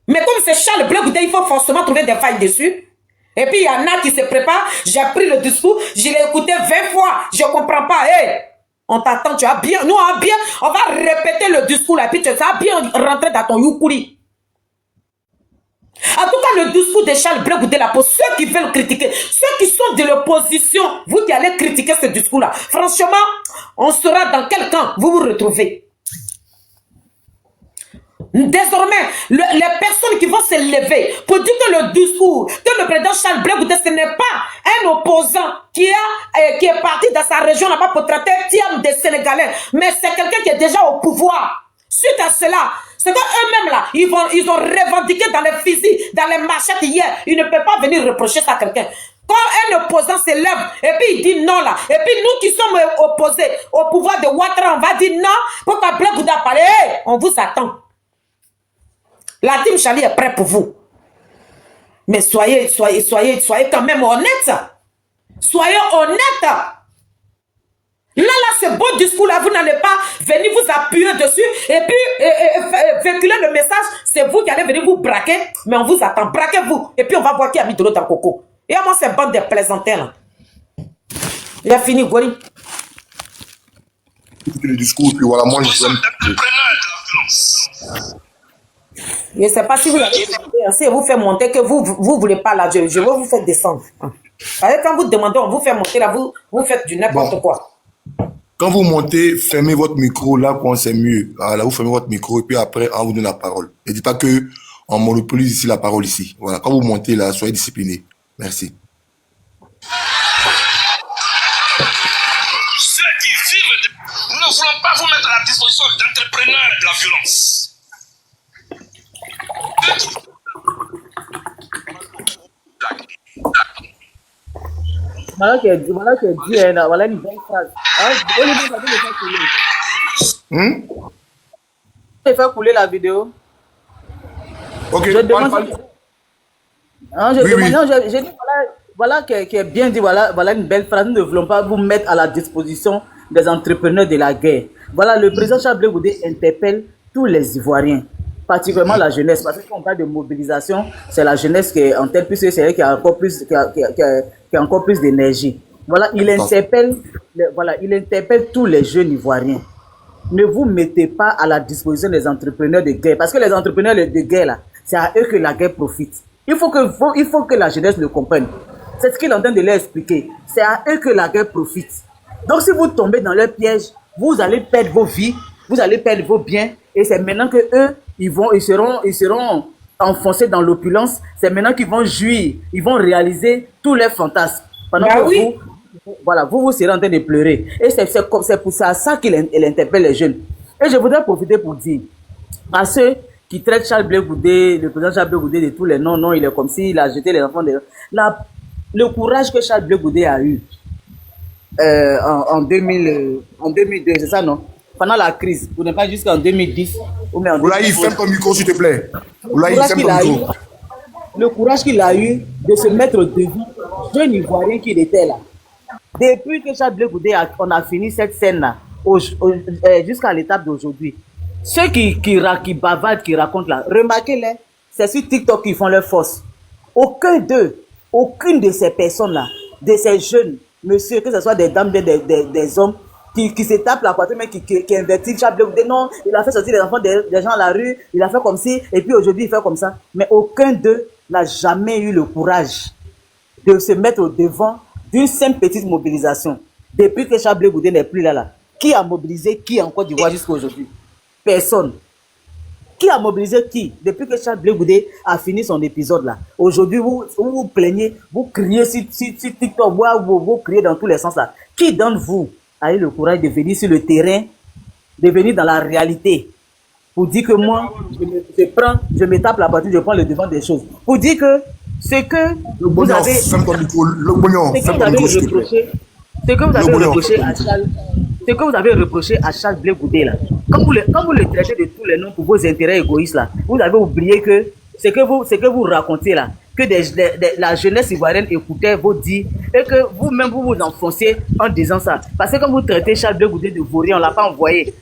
Mais comme c'est Charles Blé Goudé, il faut forcément trouver des failles dessus. Et puis il y en a qui se préparent. J'ai pris le discours, je l'ai écouté 20 fois. Je ne comprends pas. Hey, on t'attend, tu as bien. Nous, on va répéter le discours là. Puis tu vas bien rentrer dans ton youkuri. En tout cas, le discours de Charles Blé Goudé là, pour ceux qui veulent critiquer, ceux qui sont de l'opposition, vous qui allez critiquer ce discours là, franchement, on saura dans quel camp vous vous retrouvez. Désormais, les personnes qui vont se lever pour dire que le discours que le président Charles Blé Goudé, ce n'est pas un opposant qui est parti dans sa région là-bas pour traiter Tiam des Sénégalais, mais c'est quelqu'un qui est déjà au pouvoir. Suite à cela, c'est qu'eux-mêmes là, ils ont revendiqué dans les fusils, dans les machettes hier. Ils ne peuvent pas venir reprocher ça à quelqu'un. Quand un opposant se lève et puis il dit non là, et puis nous qui sommes opposés au pouvoir de Ouattara, on va dire non, pour que Blé Goudé parle, hey, on vous attend. La team Charlie est prête pour vous. Mais soyez quand même honnête. Soyez honnête. Là, ce beau discours-là, vous n'allez pas venir vous appuyer dessus et puis véhiculer le message. C'est vous qui allez venir vous braquer, mais on vous attend. Braquez-vous. Et puis on va voir qui a mis de l'eau dans le coco. Et à moi, c'est bande de plaisantins là. Il a fini, Gori. Le discours, puis voilà, moi, je Nous sommes entrepreneurs de la violence. Je ne sais pas si vous avez si vous fait monter que vous voulez pas là, je vais vous faire descendre. Quand vous demandez, on vous fait monter là, vous faites du n'importe quoi. Quand vous montez, fermez votre micro là, quand c'est mieux. Là, vous fermez votre micro et puis après, on vous donne la parole. Ne dites pas que on monopolise ici la parole ici. Voilà, quand vous montez là, soyez disciplinés. Merci. Ceux qui vivent, nous ne voulons pas vous mettre à la disposition d'entrepreneurs de la violence. Voilà qui est dit, voilà une belle phrase. Je vais couler la vidéo. Ok, Je demande. J'ai dit, voilà qui est bien dit, voilà une belle phrase. Nous ne voulons pas vous mettre à la disposition des entrepreneurs de la guerre. Voilà, le président Charles Blé Goudé interpelle tous les Ivoiriens, particulièrement la jeunesse, parce que quand on parle de mobilisation, c'est la jeunesse qui est en tête, puisque c'est elle qui a encore plus, qui a encore plus d'énergie. Voilà, il interpelle tous les jeunes Ivoiriens. Ne vous mettez pas à la disposition des entrepreneurs de guerre, parce que les entrepreneurs de guerre là, c'est à eux que la guerre profite. Il faut que la jeunesse le comprenne. C'est ce qu'il est en train de leur expliquer. C'est à eux que la guerre profite. Donc si vous tombez dans leur piège, vous allez perdre vos vies, vous allez perdre vos biens, et c'est maintenant que eux, ils seront enfoncés dans l'opulence. C'est maintenant qu'ils vont jouir, ils vont réaliser tous leurs fantasmes. Pendant que vous serez en train de pleurer. Et c'est pour ça qu'il interpelle les jeunes. Et je voudrais profiter pour dire à ceux qui traitent Charles Blé Goudé, le président Charles Blé Goudé, de tous les noms, non, il est comme s'il a jeté les enfants. Le courage que Charles Blé Goudé a eu en 2002, c'est ça, non? Pendant la crise, vous n'êtes pas jusqu'en 2010 ou même en 2010. Oulaï, ferme ton micro, s'il te plaît. Oulaï, ferme ton micro. Le courage qu'il a eu de se mettre devant jeune Ivoirien qu'il était là. Depuis que Charles Blé Goudé on a fini cette scène-là, jusqu'à l'étape d'aujourd'hui, ceux qui bavardent, qui racontent là, remarquez-les, c'est sur TikTok qu'ils font leur force. Aucune de ces personnes-là, de ces jeunes, monsieur, que ce soit des dames, des hommes, qui se tapent la poitrine, mais qui investissent chaque blé. Non, il a fait sortir les enfants des gens à la rue, il a fait comme ci, et puis aujourd'hui il fait comme ça. Mais aucun d'eux n'a jamais eu le courage de se mettre au devant d'une simple petite mobilisation. Depuis que Charles Blé Goudé n'est plus là, qui a mobilisé qui en Côte d'Ivoire jusqu'à aujourd'hui? Personne. Qui a mobilisé qui? Depuis que Charles Blé Goudé a fini son épisode là. Aujourd'hui, vous plaignez, vous criez sur TikTok, vous criez dans tous les sens là. Qui d'entre vous a eu le courage de venir sur le terrain, de venir dans la réalité, pour dire que moi, je me tape la partie, je prends le devant des choses. Pour dire que ce que vous avez reproché à Charles Blé Goudé là, quand vous le traitez de tous les noms pour vos intérêts égoïstes là, vous avez oublié que ce que vous racontez là, que la jeunesse ivoirienne écoutait vos dires et que vous-même vous enfoncez en disant ça. Parce que quand vous traitez Charles Blé Goudé de vaurien, on ne l'a pas envoyé,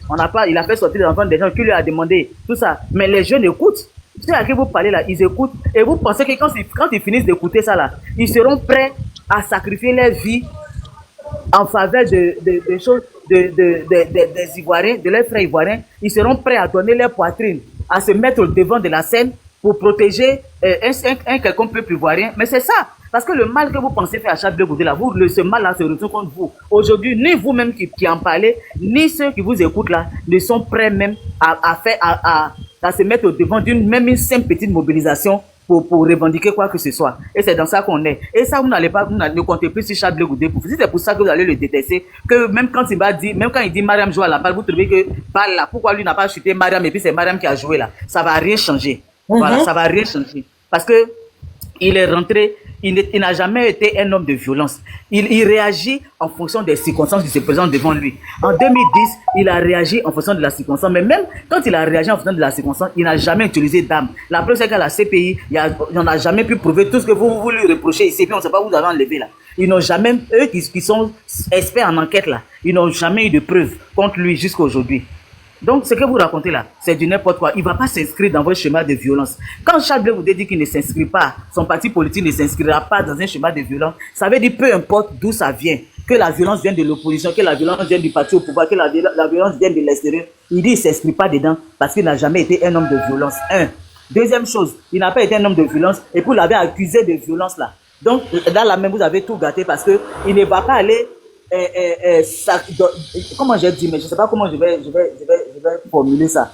il a fait sortir les enfants des gens qui lui a demandé tout ça. Mais les jeunes écoutent. Ceux à qui vous parlez là, ils écoutent. Et vous pensez que quand ils finissent d'écouter ça là, ils seront prêts à sacrifier leur vie en faveur des choses des Ivoiriens, de leurs frères ivoiriens. Ils seront prêts à donner leur poitrine, à se mettre au devant de la scène pour protéger un quelconque peuple ivoirien. Mais c'est ça. Parce que le mal que vous pensez faire à Charles Blé Goudé là, ce mal-là se retourne contre vous. Aujourd'hui, ni vous-même qui en parlez, ni ceux qui vous écoutent là, ne sont prêts même à se mettre au devant même une simple petite mobilisation pour revendiquer quoi que ce soit. Et c'est dans ça qu'on est. Et ça, vous ne comptez plus sur Charles Blé Goudé. Si c'est pour ça que vous allez le détester, que même quand il dit Mariam joue à la balle, vous trouvez que balle là, pourquoi lui n'a pas chuté Mariam et puis c'est Mariam qui a joué là, ça va rien changer. Voilà, ça va rien changer. Parce que il est rentré, il n'a jamais été un homme de violence. Il réagit en fonction des circonstances qui se présentent devant lui. En 2010, il a réagi en fonction de la circonstance. Mais même quand il a réagi en fonction de la circonstance, il n'a jamais utilisé d'armes. La preuve, c'est qu'à la CPI, on n'a jamais pu prouver tout ce que vous lui reprochez ici. Puis on ne sait pas où vous avez enlevé là. Ils n'ont jamais, eux qui sont experts en enquête là, ils n'ont jamais eu de preuves contre lui jusqu'à aujourd'hui. Donc, ce que vous racontez là, c'est du n'importe quoi. Il ne va pas s'inscrire dans votre schéma de violence. Quand Charles Blé Goudé dit qu'il ne s'inscrit pas, son parti politique ne s'inscrira pas dans un schéma de violence, ça veut dire peu importe d'où ça vient, que la violence vienne de l'opposition, que la violence vienne du parti au pouvoir, que la violence vienne de l'extérieur, il dit qu'il ne s'inscrit pas dedans parce qu'il n'a jamais été un homme de violence. Deuxième chose, il n'a pas été un homme de violence et vous l'avez accusé de violence là. Donc, dans la même, vous avez tout gâté parce qu'il ne va pas aller... comment j'ai dit, mais je ne sais pas comment je vais formuler ça.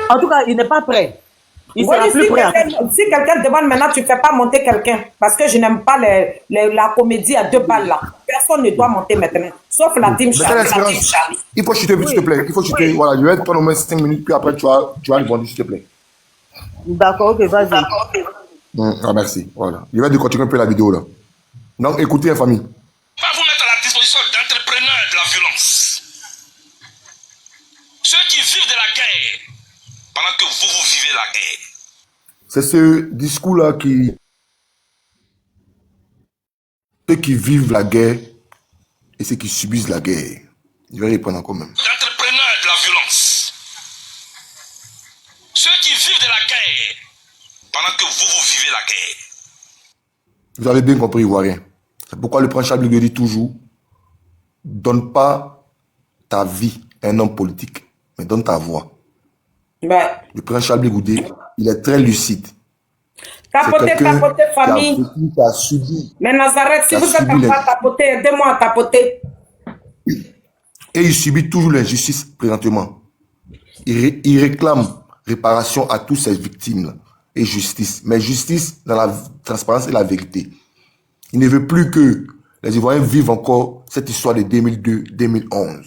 En tout cas, il n'est pas prêt. Il sera plus prêt. Si quelqu'un demande maintenant, tu ne fais pas monter quelqu'un. Parce que je n'aime pas la comédie à deux balles là. Personne ne doit monter maintenant. Sauf la team Charlie. Il faut chuter, s'il te plaît. Il faut chuter. Oui. Voilà, je vais te prendre au moins 5 minutes, puis après tu vas répondre, s'il te plaît. D'accord, ok, vas-y. Ah, merci. Voilà. Je vais continuer un peu la vidéo là. Donc, écoutez, la famille. Va vous mettre à la disposition d'entrepreneurs de la violence. Ceux qui vivent de la guerre pendant que vous vivez la guerre. C'est ce discours-là ceux qui vivent la guerre et ceux qui subissent la guerre. Je vais répondre encore même. D'entrepreneurs de la violence. Ceux qui vivent de la guerre pendant que vous vivez la guerre. Vous avez bien compris, Ivoirien. C'est pourquoi le prince Charles Blé dit toujours, donne pas ta vie à un homme politique, mais donne ta voix. Le prince Charles Blé Goudé, il est très lucide. Tapoter, famille. Qui a subi. Mais Nazareth, si vous êtes en train de tapoter, aidez-moi à tapoter. Et il subit toujours l'injustice présentement. Il réclame réparation à toutes ces victimes et justice. Mais justice dans la transparence et la vérité. Il ne veut plus que les Ivoiriens vivent encore cette histoire de 2002-2011.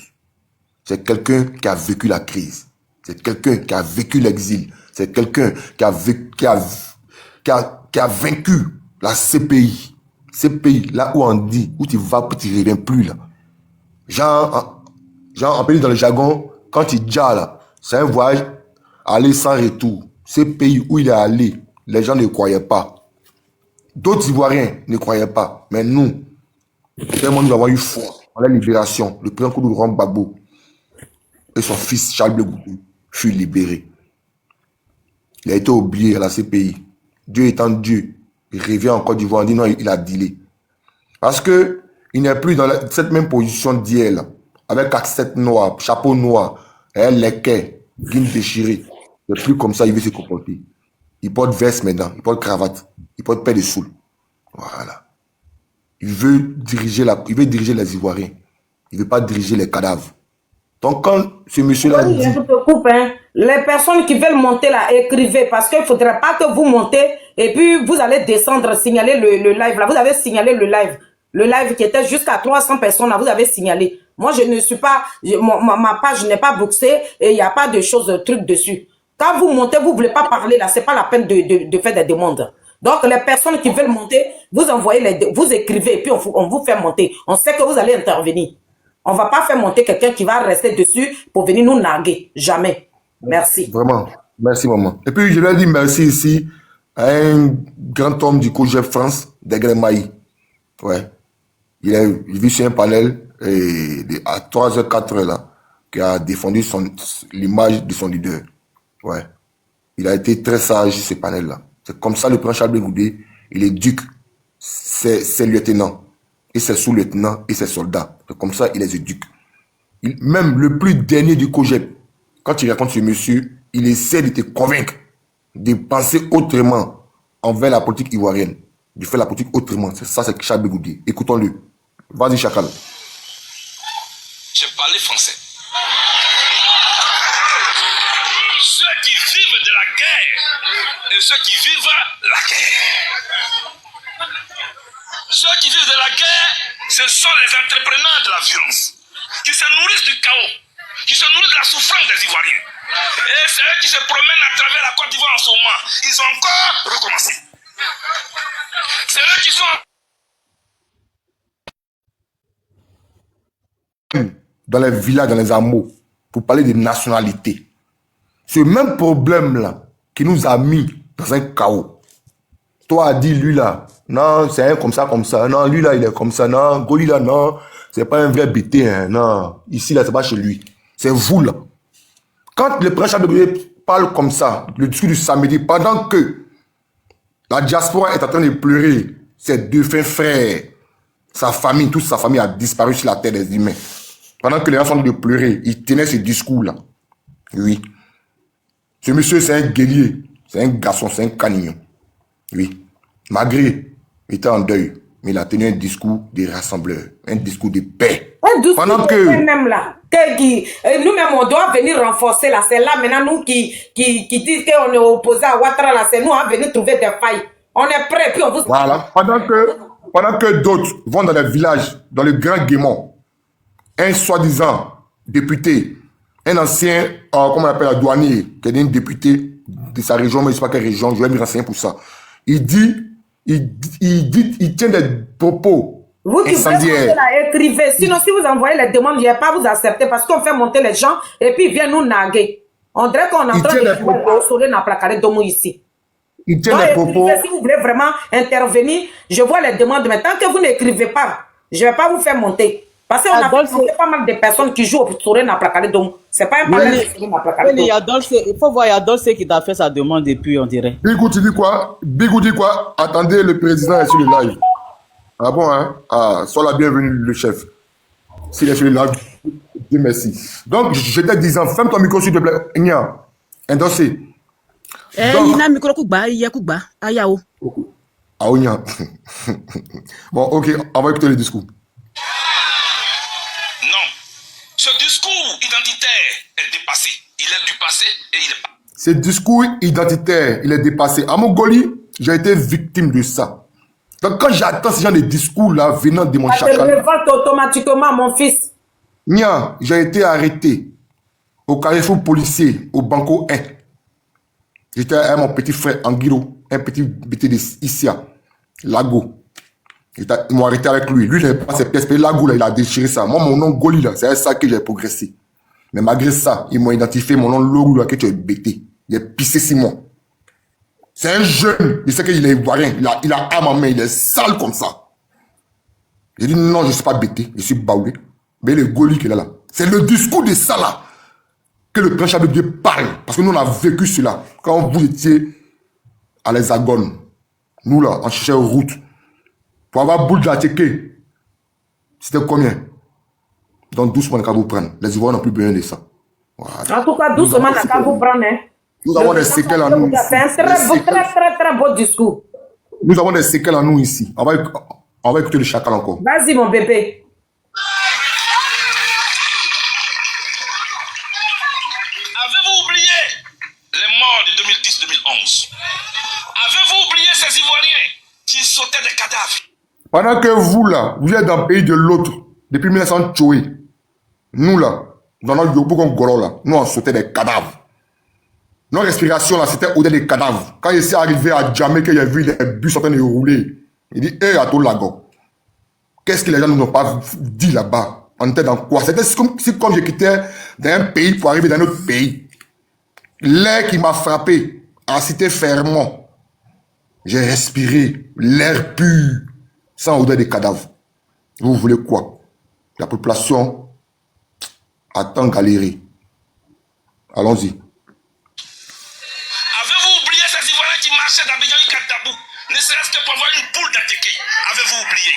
C'est quelqu'un qui a vécu la crise. C'est quelqu'un qui a vécu l'exil. C'est quelqu'un qui a vaincu la CPI. CPI, là où on dit, où tu vas, tu ne reviens plus là. Genre, en pays dans le jargon, quand il dit là, c'est un voyage aller sans retour. CPI où il est allé, les gens ne croyaient pas. D'autres Ivoiriens ne croyaient pas. Mais nous, tellement nous avons eu foi en la libération, le président Laurent Gbagbo et son fils Charles Blé Goudé furent libérés. Il a été oublié à la CPI. Dieu étant Dieu, il revient en Côte d'Ivoire, on dit non, il a dealé. Parce que Il n'est plus dans cette même position d'hier, là, avec casquette noire, chapeau noir, les quais, guine déchirée. Il n'est plus comme ça, il veut se comporter. Il porte veste maintenant, il porte cravate, il porte paix de soul. Voilà. Il veut diriger les Ivoiriens. Il ne veut pas diriger les cadavres. Donc quand ce monsieur-là dit... Je te coupe, hein. Les personnes qui veulent monter là, écrivez, parce qu'il ne faudrait pas que vous montez et puis vous allez descendre, signaler le live là. Vous avez signalé le live. Le live qui était jusqu'à 300 personnes là, vous avez signalé. Moi, je ne suis pas... ma page n'est pas boxée et il n'y a pas de choses, trucs dessus. Quand vous montez, vous ne voulez pas parler là, ce n'est pas la peine de faire des demandes. Donc, les personnes qui veulent monter, vous envoyez vous écrivez et puis on vous fait monter. On sait que vous allez intervenir. On ne va pas faire monter quelqu'un qui va rester dessus pour venir nous narguer. Jamais. Merci. Vraiment. Merci, maman. Et puis, je vais dire merci ici à un grand homme du COJEP France, Degré Maï. Ouais. Il vit sur un panel à 3h, 4h là, qui a défendu l'image de son leader. Ouais. Il a été très sage, ce panel-là. C'est comme ça le prince Charles Goudé, il est duc, c'est lieutenant, et c'est sous-lieutenant, et c'est soldat. C'est comme ça il est duc. Même le plus dernier du COJEP, quand il raconte ce monsieur, il essaie de te convaincre de penser autrement envers la politique ivoirienne, de faire la politique autrement. C'est ça, c'est Charles Goudé. Écoutons-le. Vas-y, Chacal. J'ai parlé français. Ceux qui vivent de la guerre et ceux qui vivent la guerre. Ceux qui vivent de la guerre, ce sont les entrepreneurs de la violence, qui se nourrissent du chaos, qui se nourrissent de la souffrance des Ivoiriens. Et c'est eux qui se promènent à travers la Côte d'Ivoire en ce moment. Ils ont encore recommencé. C'est eux qui sont... dans les villages, dans les hameaux, pour parler de nationalité. Ce même problème-là qui nous a mis dans un chaos. Toi a dit, lui là, non, c'est un comme ça, non, lui là, il est comme ça, non, Goli là, non, c'est pas un vrai BT, hein, non, ici là, c'est pas chez lui, c'est vous là. Quand le prince Charles de Gaulle parle comme ça, le discours du samedi, pendant que la diaspora est en train de pleurer, ses deux frères, sa famille, toute sa famille a disparu sur la terre des humains. Pendant que les gens sont en train de pleurer, il tenait ce discours-là. Oui. Ce monsieur, c'est un guerrier. C'est un garçon, c'est un canignon. Oui. Malgré, il était en deuil. Mais il a tenu un discours de rassembleur. Un discours de paix. Un discours pendant de que... paix même là. Nous-mêmes, on doit venir renforcer là. C'est là maintenant, nous qui disent qu'on est opposé à Ouattara là. C'est nous à venir trouver des failles. On est prêts, puis on vous... Voilà. Pendant que d'autres vont dans les villages, dans le Grand Guémont, un soi-disant député, un ancien, comment on appelle, douanier, qui est un député de sa région, mais je ne sais pas quelle région, je vais me renseigner pour ça. Il tient des propos vous qui incendiaires. Écrivez. Sinon, si vous envoyez les demandes, il n'y a pas à vous accepter parce qu'on fait monter les gens et puis ils viennent nous naguer. On dirait qu'on est en train de jouer dans placard d'homme ici. Il tient des propos. Si vous voulez vraiment intervenir, je vois les demandes, mais tant que vous n'écrivez pas, je ne vais pas vous faire monter. Parce qu'on a fait pas mal de personnes qui jouent au Touré dans placard d'homme. C'est pas un problème de jouer dans placard d'homme. Il faut voir, il y a Dolce qui t'a fait sa demande depuis, on dirait. Bigou, tu dis quoi? Bigou dit quoi? Attendez, le président est sur le live. Ah bon, hein? Ah, sois la bienvenue, le chef. S'il est sur le live, dis merci. Donc, je te disant, ferme ton micro, s'il te plaît. Nia, endossé. Il a un micro, il y a Kuba. Ayao. Ah, Nia. Bon, ok, on va écouter le discours. Non. Ce discours identitaire est dépassé. Il est du passé et il est pas. Ce discours identitaire, il est dépassé. À Mongolie, j'ai été victime de ça. Donc, quand j'attends ce genre de discours-là venant de mon chacal... Ça te révolte automatiquement, mon fils. Nia, j'ai été arrêté au carrefour policier, au Banco 1. J'étais avec mon petit frère Anguiro, un petit BT de Issia, Lago. Ils m'ont arrêté avec lui. Lui, il n'avait pas ses pièces. Mais Lago, là, il a déchiré ça. Moi, mon nom Goli, là, c'est avec ça que j'ai progressé. Mais malgré ça, ils m'ont identifié mon nom Logou, là, que tu es BT. Il est pissé Simon. C'est un jeune, il sait qu'il est ivoirien, il a âme en main, il est sale comme ça. J'ai dit non, je ne suis pas bêté, je suis baoulé. Mais le Goli qui est là. C'est le discours de ça là que le prince Charles de Dieu parle. Parce que nous on a vécu cela. Quand vous étiez à l'Hexagone, nous là, on cherchait une route. Pour avoir boule d'Ateke, C'était combien? Donc doucement, on va vous prendre. Les Ivoiriens n'ont plus besoin de ça. Voilà. En tout cas, doucement, on va vous prendre. Hein. Nous avons des séquelles en nous. C'est un très beau discours. Nous avons des séquelles en nous ici. On va écouter le chacal encore. Vas-y, mon bébé. Avez-vous oublié les morts de 2010-2011? Avez-vous oublié ces Ivoiriens qui sautaient des cadavres? Pendant que vous, là, vous êtes dans le pays de l'autre, depuis 1900, nous, là, dans notre Yopougon Goro, là, nous, on sautait des cadavres. Notre respiration, là, c'était au-delà des cadavres. Quand il s'est arrivé à Djamé, qu'il a vu les bus en train de rouler, il dit, hé, à tout lago, qu'est-ce que les gens nous ont pas dit là-bas? On était dans quoi? C'était comme si je quittais d'un pays pour arriver dans un autre pays. L'air qui m'a frappé à Cité Fermont, j'ai respiré l'air pur, sans odeur des cadavres. Vous voulez quoi? La population attend galérer. Allons-y. Avez-vous oublié ces Ivoiriens qui marchaient d'Abidjan jusqu'à Dabou, ne serait-ce que pour avoir une boule d'Ateke? Avez-vous oublié?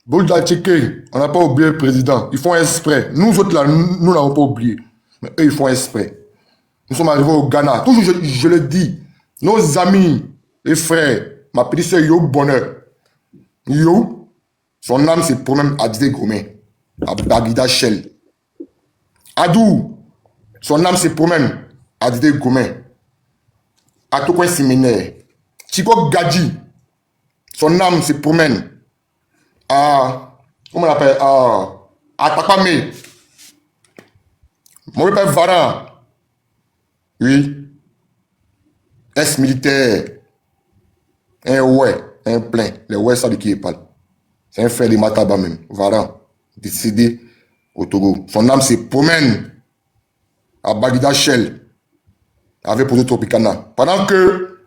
Boule d'Ateke, on n'a pas oublié le président. Ils font exprès. Nous autres là, nous n'avons pas oublié. Mais eux, ils font exprès. Nous sommes arrivés au Ghana. Toujours, je le dis. Nos amis et frères, ma petite soeur Yo Bonheur. Yo, son âme se promène à Didé Gomé, à Bagida Shell. Adou, son âme se promène à Didé Gomé, à Tokwen Séminaire. Chico Gadji, son âme se promène à, comment on l'appelle, à Tapamé. Mon père Varan, oui, ex-militaire, un plein, les ouais, ça de qui il parle. C'est un frère de Mataba même, Varan, décédé au Togo. Son âme se promène à Bagida Shell, avec Poto Tropicana. Pendant que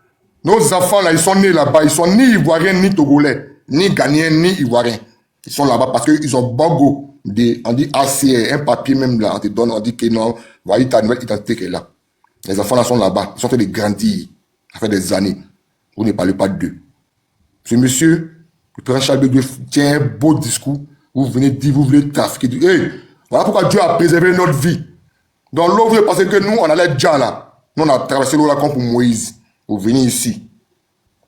nos enfants là, ils sont nés là-bas, ils sont ni ivoiriens, ni togolais, ni ghanéens, ni ivoiriens. Ils sont là-bas parce qu'ils ont bogo, on dit ACR, un papier même là, on te donne, on dit que non, voilà ta nouvelle identité qui est là. Les enfants là sont là-bas, ils sont en train de grandir, ça fait des années. Vous ne parlez pas d'eux. Ce monsieur, le président Charles de Gaulle tient un beau discours, vous venez dire, vous voulez trafiquer. Hey, voilà pourquoi Dieu a préservé notre vie. Dans l'eau, vous pensez que nous, on allait déjà là. Nous, on a traversé l'eau là comme pour Moïse. Vous venez ici.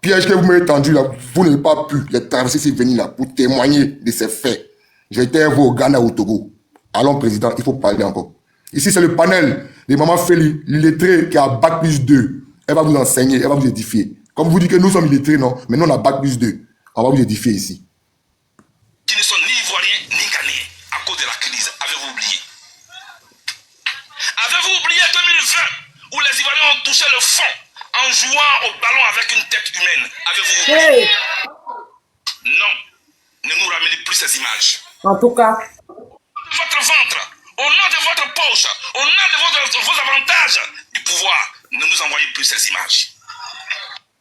Piège que vous m'avez tendu là, vous n'avez pas pu les traverser ces venir là pour témoigner de ces faits. J'ai été au Ghana, au Togo. Allons, président, il faut parler encore. Ici, c'est le panel de Maman Feli, l'illettré qui a Bac plus 2. Elle va vous enseigner, elle va vous édifier. Comme vous dites que nous sommes illettrés, non, mais nous, on a Bac plus 2. On va vous édifier ici. Qui ne sont ni ivoiriens ni ghanéens à cause de la crise. Avez-vous oublié? Avez-vous oublié 2020 où les Ivoiriens ont touché le fond en jouant au ballon avec une tête humaine? Avez-vous oublié? Non, ne nous ramenez plus ces images. En tout cas. Votre ventre, au nom de votre poche, au nom de vos avantages du pouvoir, ne nous envoyez plus ces images.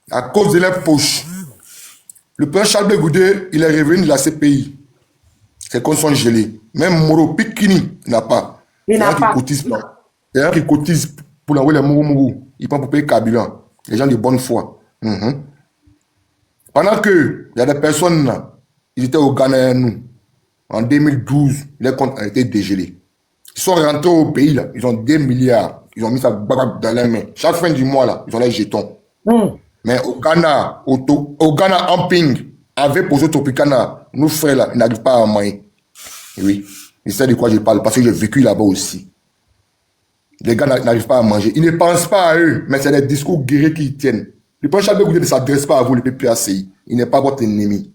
À cause de leur poche. Le président Charles Goudé, il est revenu de la CPI. Ses comptes sont gelés. Même Moro Pikini n'a pas. Il n'a pas. Il y a un qui cotise pour l'envoyer les Mourou. Il prend pour payer carburant. Les gens de bonne foi. Pendant que il y a des personnes là, ils étaient au Ghana, nous. En 2012, les comptes ont été dégelés. Ils sont rentrés au pays là. Ils ont 2 milliards. Ils ont mis ça dans les mains. Chaque fin du mois là, ils ont les jetons. Mais au Ghana, au Ghana Amping, avec Pozo Tropicana, nos frères là, ils n'arrivent pas à manger. Oui, je sais de quoi je parle parce que j'ai vécu là-bas aussi. Les gars n'arrivent pas à manger. Ils ne pensent pas à eux, mais c'est des discours guerriers qu'ils tiennent. Le président Charles de Gaulle ne s'adresse pas à vous, le PPACI. Il n'est pas votre ennemi.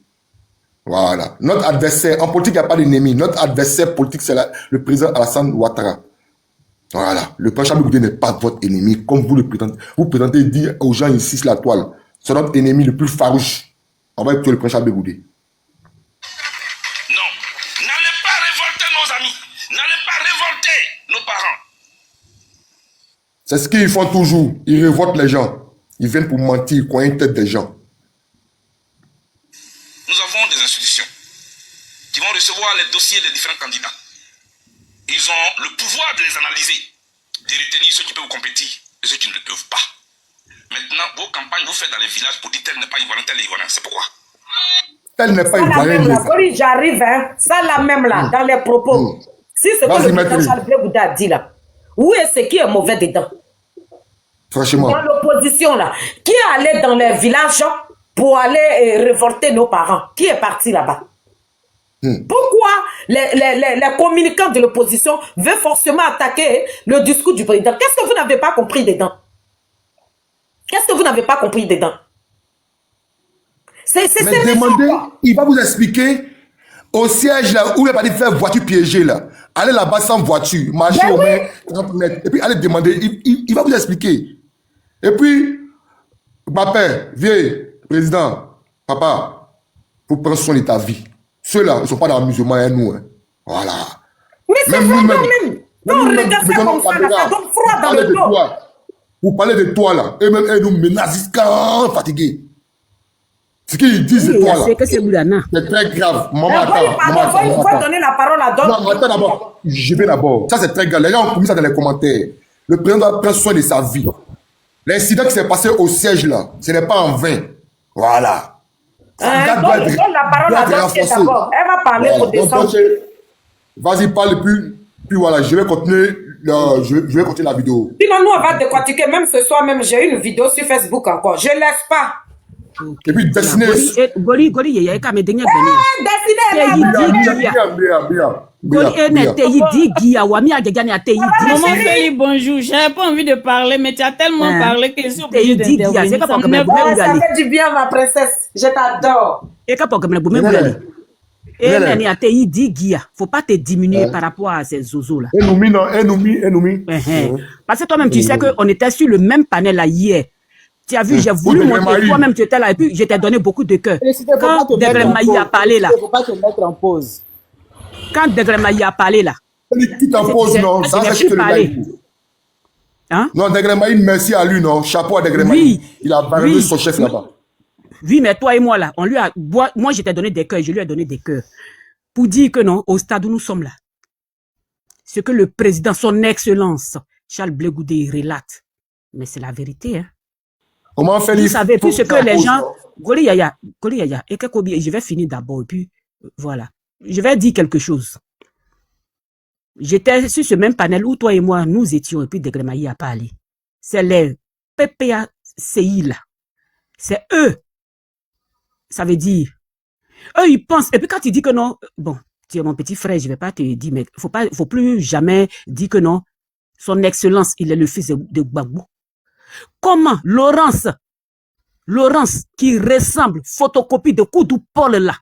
Voilà. Notre adversaire, en politique, il n'y a pas d'ennemi. Notre adversaire politique, c'est le président Alassane Ouattara. Voilà. Le président Charles de Gaulle n'est pas votre ennemi, comme vous le présentez. Vous présentez dire aux gens ici sur la toile. C'est notre ennemi le plus farouche. On va écouter le président Charles de Gaulle. Non. N'allez pas révolter nos amis. N'allez pas révolter nos parents. C'est ce qu'ils font toujours. Ils révoltent les gens. Ils viennent pour mentir, coincer une tête des gens. Nous avons des institutions qui vont recevoir les dossiers des différents candidats. Ils ont le pouvoir de les analyser, de retenir ceux qui peuvent compétir et ceux qui ne le peuvent pas. Maintenant, vos campagnes, vous faites dans les villages pour dire tel n'est pas ivoirien, tel est ivoirien. C'est pourquoi? Elle n'est pas Ça la même là, ivoirienne. j'arrive, hein. Ça la même là, dans les propos. Si ce que Vas-y, le président maître. Charles Blé Bouddha a dit là, où est ce qui est mauvais dedans? Franchement. Dans l'opposition là, qui est allé dans les villages pour aller révolter nos parents? Qui est parti là-bas? Pourquoi les communicants de l'opposition veulent forcément attaquer le discours du président? Qu'est-ce que vous n'avez pas compris dedans? Qu'est-ce que vous n'avez pas compris dedans? Mais demandez, il va vous expliquer au siège là où il va aller faire voiture piégée là. Allez là-bas sans voiture, marcher au moins 30 mètres. Et puis allez demander, il va vous expliquer. Et puis, papa, vieux, président, papa, faut prendre soin de ta vie. Ceux-là, ils ne sont pas dans l'amusement, hein, nous. Hein. Voilà. Mais c'est Même vrai nous-mêmes. même. Non, regarde ça comme ça, là, ça donne froid dans le dos. Pour parler de toi là, et même eux nous menacent jusqu'à fatigués. Ce qu'ils disent de toi là, c'est très grave. Maman, attends. Il faut donner la parole à d'autres. Non, attends d'abord. Je vais d'abord. Ça, c'est très grave. Les gens ont mis ça dans les commentaires. Le président doit prendre soin de sa vie. L'incident qui s'est passé au siège là, ce n'est pas en vain. Voilà. Donne la parole à d'autres d'abord. Elle va parler pour descendre. Vas-y, parle, puis voilà, je vais continuer. Je vais continuer la vidéo. Sinon, nous, on va décortiquer. Même ce soir, même, j'ai une vidéo sur Facebook encore. Je ne laisse pas. Et puis, Destiné. Goli, il y a quand même des Destiné, Maman Feli, bonjour. J'avais pas envie de parler, mais tu as tellement parlé que je suis obligée d'intervenir. Ça fait du bien, ma princesse. Je t'adore. Faut pas te diminuer par rapport à ces zozos là. Enoumi. Parce que toi-même, tu sais qu'on était sur le même panel là hier. Tu as vu, j'ai voulu montrer, toi-même tu étais là et puis je t'ai donné beaucoup de cœur. Quand Degré Maï a parlé là. Il ne faut pas te mettre en pause. Quand Degré Maï a parlé là. Qui t'en pose, non? Ça, c'est le live. Hein? Non, Degré Maï, merci à lui, non? Chapeau à Degré Maï. Oui. Il a barré son chef là-bas. Oui, mais toi et moi là, on lui a, moi je t'ai donné des cœurs, je lui ai donné des cœurs. Pour dire que non, au stade où nous sommes là, ce que le président, son excellence, Charles Blé Bouddha relate, mais c'est la vérité, hein. Comment faire Vous savez, puis ce que les gens, Goli Yaya, et que je vais finir d'abord, et puis voilà. Je vais dire quelque chose. J'étais sur ce même panel où toi et moi, nous étions, et puis Degré Maï a parlé. C'est les PPACI là. C'est eux. Ça veut dire, eux, ils pensent, et puis quand tu dis que non, bon, tu es mon petit frère, je vais pas te dire, mais faut plus jamais dire que non, son excellence, il est le fils de Gbagbo. Comment Laurence qui ressemble, photocopie de Koudou Paul là,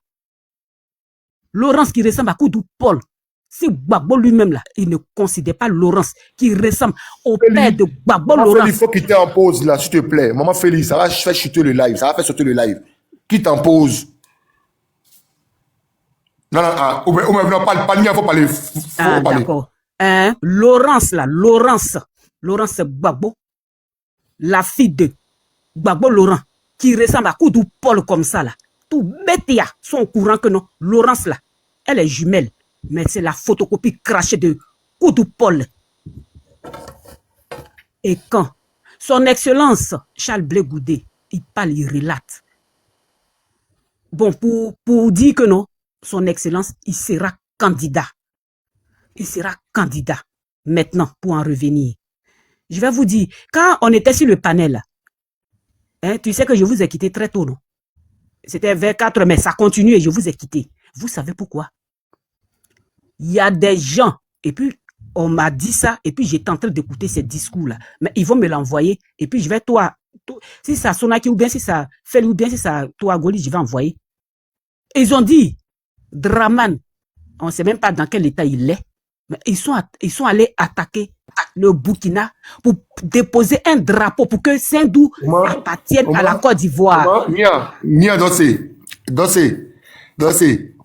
Laurence qui ressemble à Koudou Paul, si Gbagbo lui-même là, il ne considère pas Laurence qui ressemble au père de Gbagbo Laurence. Il faut quitter en pause là, s'il te plaît. Maman Félix, ça va faire chuter le live, ça va faire sauter le live. Quitte en pause. Non, pas il faut parler. Ah, d'accord. Laurence Gbagbo, la fille de Gbagbo Laurent, qui ressemble à Koudou Paul comme ça là. Tout Bétia sont au courant que non, Laurence là, elle est jumelle, mais c'est la photocopie crachée de Koudou Paul. Et quand son excellence Charles Blé Bouddha, il parle, il relate. Bon, pour dire que non, son excellence, il sera candidat. Il sera candidat. Maintenant, pour en revenir. Je vais vous dire, quand on était sur le panel, hein, tu sais que je vous ai quitté très tôt, non? C'était vers 4, mais ça continue et je vous ai quitté. Vous savez pourquoi? Il y a des gens, et puis on m'a dit ça, et puis j'étais en train d'écouter ces discours-là. Mais ils vont me l'envoyer, et puis je vais, si ça Sonaki ou bien si ça Feli ou bien si ça toi Goli, je vais envoyer. Ils ont dit, Draman, on ne sait même pas dans quel état il est, mais ils sont allés attaquer le Burkina pour déposer un drapeau pour que Saint-Dou appartienne à la Côte d'Ivoire. Nia, dansez.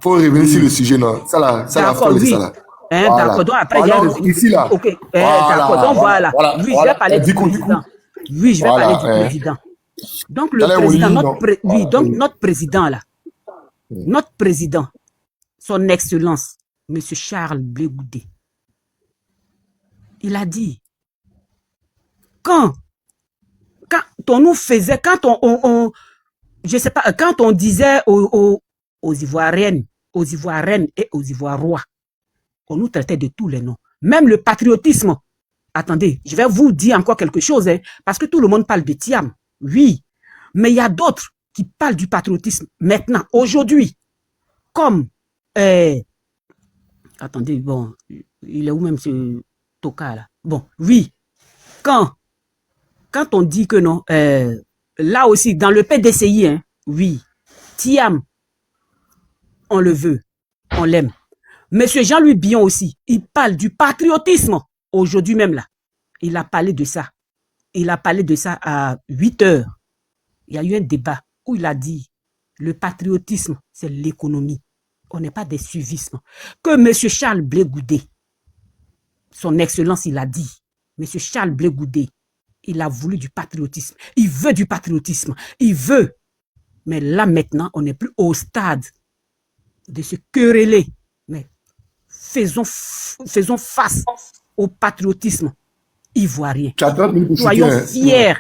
Faut revenir sur le sujet, non? Ça là, oui. Ça là. D'accord, donc après, ici là. Ok, d'accord, donc voilà. Oui, je vais parler du président. Oui, je vais parler du président. Donc le président, notre président là, notre président, son excellence, M. Charles Blé Bouddha, il a dit, quand on nous faisait, quand je sais pas, quand on disait aux Ivoiriennes et aux Ivoirois, on nous traitait de tous les noms. Même le patriotisme. Attendez, je vais vous dire encore quelque chose, hein, parce que tout le monde parle de Thiam. Oui, mais il y a d'autres qui parlent du patriotisme maintenant, aujourd'hui. Comme, attendez, bon, il est où même ce Toka là? Bon, oui, quand on dit que non, là aussi, dans le PDCI, hein, oui, Thiam, on le veut, on l'aime. Monsieur Jean-Louis Billon aussi, il parle du patriotisme. Aujourd'hui même là, il a parlé de ça. Il a parlé de ça à 8 heures. Il y a eu un débat où il a dit, le patriotisme, c'est l'économie. On n'est pas des suivismes. Que monsieur Charles Blé Goudé, son excellence, il a dit, monsieur Charles Blé Goudé, il a voulu du patriotisme. Il veut du patriotisme. Il veut. Mais là maintenant, on n'est plus au stade de se quereller. Mais faisons face au patriotisme ivoirien. Soyons fiers.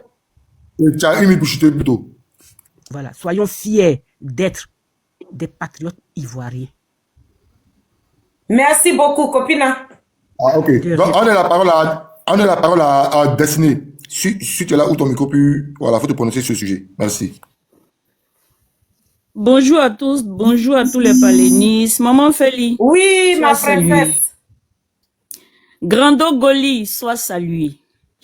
Voilà, soyons fiers d'être des patriotes ivoiriens. Merci beaucoup, Copina. Ah, ok. Donc, on a la parole à Destinée. Si tu es là où ton micro peut, voilà, faut te prononcer sur ce sujet. Merci. Bonjour à tous, bonjour à tous les palénistes. Maman Feli. Oui, ma princesse. Grando Goli, sois salué.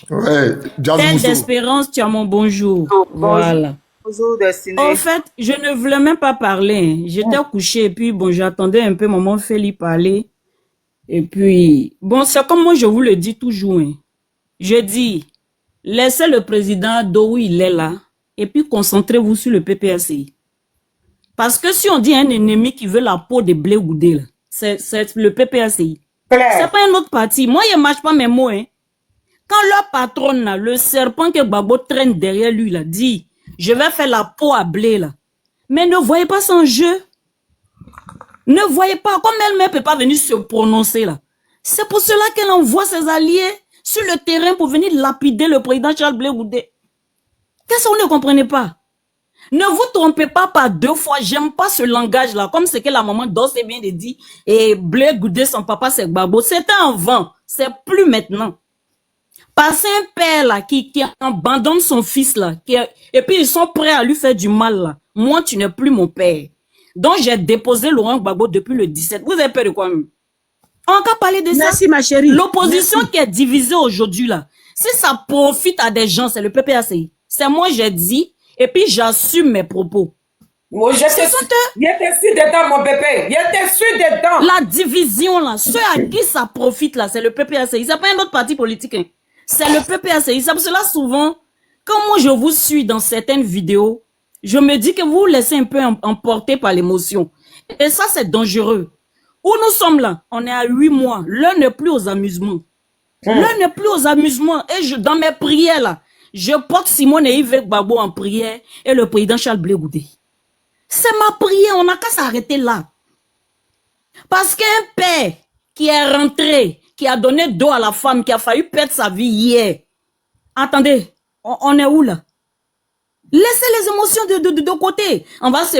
Ouais, Tête d'espérance, tu as mon bonjour. Voilà. Bonjour, Destinée. En fait, je ne voulais même pas parler. J'étais couché et puis bon, j'attendais un peu maman Feli parler. Et puis, bon, c'est comme moi je vous le dis toujours. Hein. Je dis, laissez le président d'où il est là et puis concentrez-vous sur le PPRCI. Parce que si on dit un ennemi qui veut la peau de Blé Goudé, c'est le PPRCI. C'est pas un autre parti. Moi, je ne mâche pas mes mots. Hein. Quand leur patron, là, le serpent que Gbagbo traîne derrière lui, là, dit, je vais faire la peau à Blé, là. Mais ne voyez pas son jeu. Ne voyez pas, comme elle-même ne peut pas venir se prononcer, là. C'est pour cela qu'elle envoie ses alliés sur le terrain pour venir lapider le président Charles Blé Goudé. Qu'est-ce que vous ne comprenez pas? Ne vous trompez pas par 2 fois. J'aime pas ce langage-là. Comme ce que la maman d'Ossé vient de dire. Et Blé Goudé, son papa, c'est Gbagbo. C'était avant. C'est plus maintenant. Parce qu'un père, là, qui abandonne son fils, là, et puis ils sont prêts à lui faire du mal, là. Moi, tu n'es plus mon père. Donc, j'ai déposé Laurent Gbagbo depuis le 17. Vous avez peur de quoi, même? On va parler de ça. Merci, ma chérie. L'opposition qui est divisée aujourd'hui, là. Si ça profite à des gens, c'est le PPACI. C'est moi, j'ai dit. Et puis, j'assume mes propos. Moi, j'étais sûr dedans, mon bébé. J'étais sûr dedans. La division, là, ceux à qui ça profite, là, c'est le PPACI. C'est pas un autre parti politique. Hein. C'est le PPACI. C'est pour cela, souvent, quand moi, je vous suis dans certaines vidéos, je me dis que vous vous laissez un peu emporter par l'émotion. Et ça, c'est dangereux. Où nous sommes là, on est à 8 mois. L'un n'est plus aux amusements. L'un n'est plus aux amusements. Et dans mes prières, là, je porte Simone et Yves Gbagbo en prière et le président Charles Blé Goudé. C'est ma prière, on n'a qu'à s'arrêter là. Parce qu'un père qui est rentré, qui a donné dos à la femme, qui a failli perdre sa vie hier. Attendez, on est où là? Laissez les émotions de côté. On va se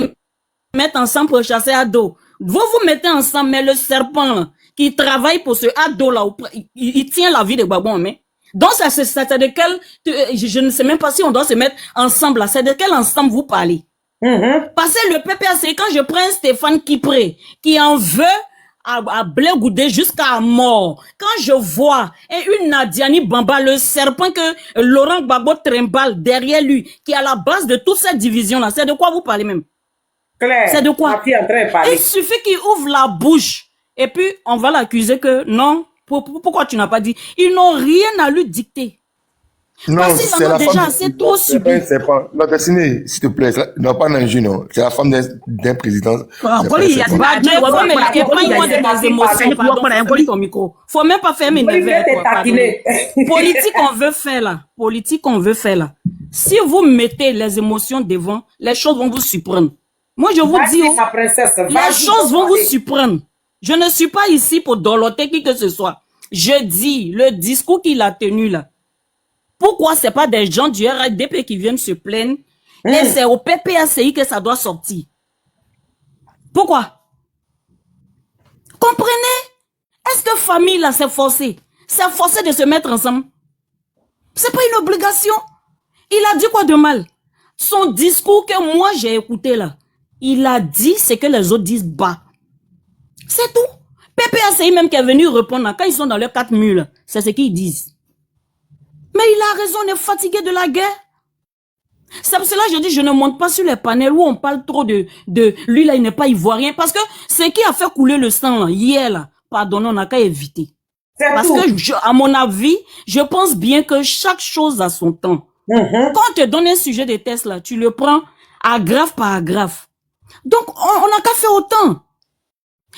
mettre ensemble pour chasser à dos. Vous vous mettez ensemble, mais le serpent là, qui travaille pour ce ado là, il tient la vie de Gbagbo en main. Donc, c'est de quel, je ne sais même pas si on doit se mettre ensemble là. C'est de quel ensemble vous parlez? Parce que le PPAC, quand je prends Stéphane Kipré, qui en veut à Blé Goudé jusqu'à mort, quand je vois une Nadiani Bamba, le serpent que Laurent Gbagbo trimballe derrière lui, qui est à la base de toute cette division là, c'est de quoi vous parlez même? Claire, c'est de quoi? Il suffit qu'il ouvre la bouche, et puis on va l'accuser que non. Pourquoi tu n'as pas dit? Ils n'ont rien à lui dicter. Non, c'est la déjà femme. assez trop subi. C'est pas. Non, Destinée, s'il te plaît. Non, pas un non. C'est la femme d'un président. Épargne-moi de tes émotions. Pardon, ton micro. Faut même pas faire mes Politique qu'on veut faire là. Politique qu'on veut faire là. Si vous mettez les émotions devant, les choses vont vous surprendre. Moi, je vous dis, les choses vont vous surprendre. Je ne suis pas ici pour doloter qui que ce soit. Je dis, le discours qu'il a tenu là, Pourquoi c'est pas des gens du RDP qui viennent se plaindre et c'est au PPACI que ça doit sortir? Pourquoi? Comprenez? Est-ce que famille là c'est forcé? C'est forcé de se mettre ensemble. C'est pas une obligation. Il a dit quoi de mal? Son discours que moi j'ai écouté là, il a dit ce que les autres disent bas. C'est tout. PPACI même qui est venu répondre là, quand ils sont dans leurs 4 murs, c'est ce qu'ils disent. Mais il a raison, on est fatigué de la guerre. C'est pour cela que je dis, je ne monte pas sur les panels où on parle trop de lui là, il n'est pas ivoirien. Parce que ce qui a fait couler le sang là, hier là, pardon, on n'a qu'à éviter. Parce que, à mon avis, je pense bien que chaque chose a son temps. Quand on te donne un sujet de test là, tu le prends agrafe par agrafe. Donc, on n'a qu'à faire autant.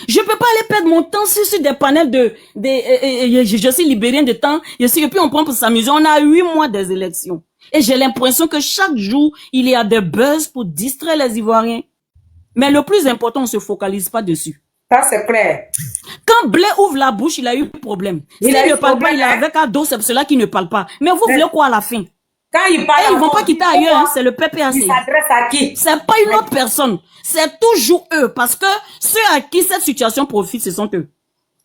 Je peux pas aller perdre mon temps sur des panels je suis libérien de temps, et puis on prend pour s'amuser. On a 8 mois des élections. Et j'ai l'impression que chaque jour, il y a des buzz pour distraire les Ivoiriens. Mais le plus important, on se focalise pas dessus. Ça, c'est clair. Quand Blé ouvre la bouche, il a eu problème. S'il ne parle pas, il est avec un dos, c'est pour cela qu'il ne parle pas. Mais vous voulez quoi à la fin? Quand il parle, ils vont pas quitter ailleurs, hein, c'est le PPACI. Il s'adresse à qui? C'est pas une autre personne. C'est toujours eux. Parce que ceux à qui cette situation profite, ce sont eux.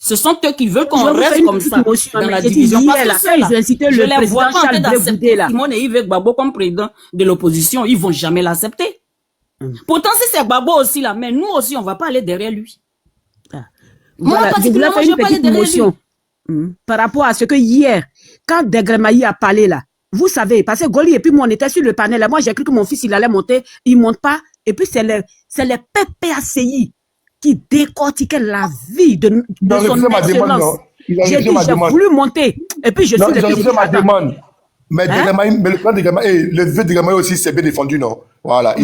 Ce sont eux qui veulent qu'on reste comme ça dans la division. Parce que ceux-là, je les vois pas en train d'accepter Simone et Yves Gbagbo comme président de l'opposition. Ils vont jamais l'accepter. Pourtant, si c'est Gbagbo aussi là, mais nous aussi, on va pas aller derrière lui. Moi, Voilà, je voulais faire une petite motion par rapport à ce que hier, quand Degremaï a parlé là, vous savez, parce que Goli et puis moi, on était sur le panel là, moi j'ai cru que mon fils il allait monter, il monte pas, et puis c'est les PPACI qui décortiquaient la vie de son excellence. J'ai dit, j'ai voulu monter, et puis je suis le ma demande. Mais le plan de Degremaï, le vœu de Degremaï aussi, c'est bien défendu, non? Voilà.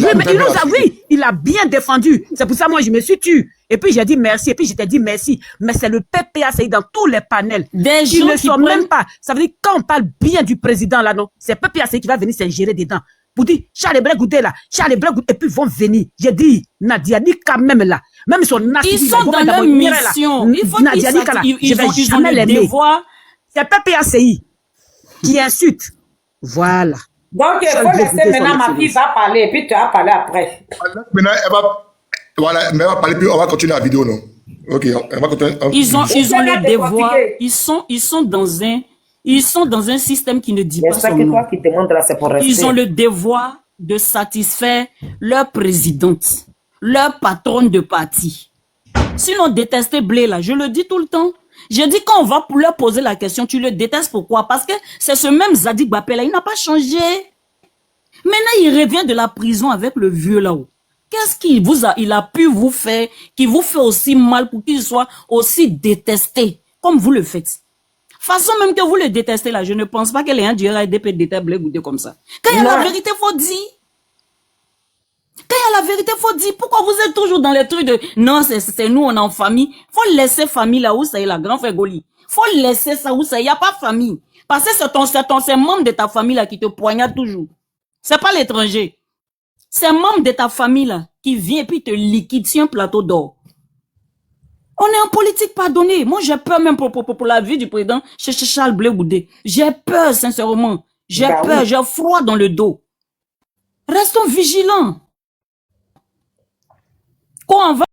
Il a bien défendu. C'est pour ça, moi, je me suis tue. Et puis, j'ai dit merci. Et puis, je t'ai dit merci. Mais c'est le PPACI dans tous les panels. Ils ne sont même pas. Ça veut dire, quand on parle bien du président, là, non, c'est PPACI qui va venir s'ingérer dedans. Pour dire, Charles Blé-Goudé, là, Charles Blé-Goudé, et puis, ils vont venir. J'ai dit, Nadia, dit quand même, là. Même son ils sont dans leur mission. Il faut Nadia, dit là, je vais jamais l'aimer. C'est PPACI qui insulte. Voilà. Donc, il faut laisser maintenant ma fille va parler, et puis tu vas parler après. Maintenant, elle va parler, puis on va continuer la vidéo, non? Ok, elle va continuer. Ils ont le devoir. Ils sont dans un système qui ne dit pas son nom. Ils ont le devoir de satisfaire leur présidente, leur patronne de parti. Sinon, détester Blé, là, je le dis tout le temps. Je dis quand on va pour leur poser la question, tu le détestes pourquoi? Parce que c'est ce même Zadig Bapé là, il n'a pas changé. Maintenant, il revient de la prison avec le vieux là-haut. Qu'est-ce qu'il il a pu vous faire, qui vous fait aussi mal pour qu'il soit aussi détesté, comme vous le faites? Façon même que vous le détestez là, je ne pense pas que les gens du RDP détestent Blé Goudé comme ça. Quand il y a la vérité, faut dire. Quand il y a la vérité, faut dire. Pourquoi vous êtes toujours dans les trucs de non, c'est nous, on est en famille. Faut laisser famille là où ça est, la grand frère Goli. Faut laisser ça où ça est. Il n'y a pas famille. Parce que c'est membre de ta famille là qui te poignarde toujours. C'est pas l'étranger. C'est membre de ta famille là qui vient et puis te liquide sur un plateau d'or. On est en politique, pardonnez. Moi, j'ai peur même pour la vie du président Charles Blé-Goudé. J'ai peur, sincèrement. J'ai peur, j'ai froid dans le dos. Restons vigilants. Quand on va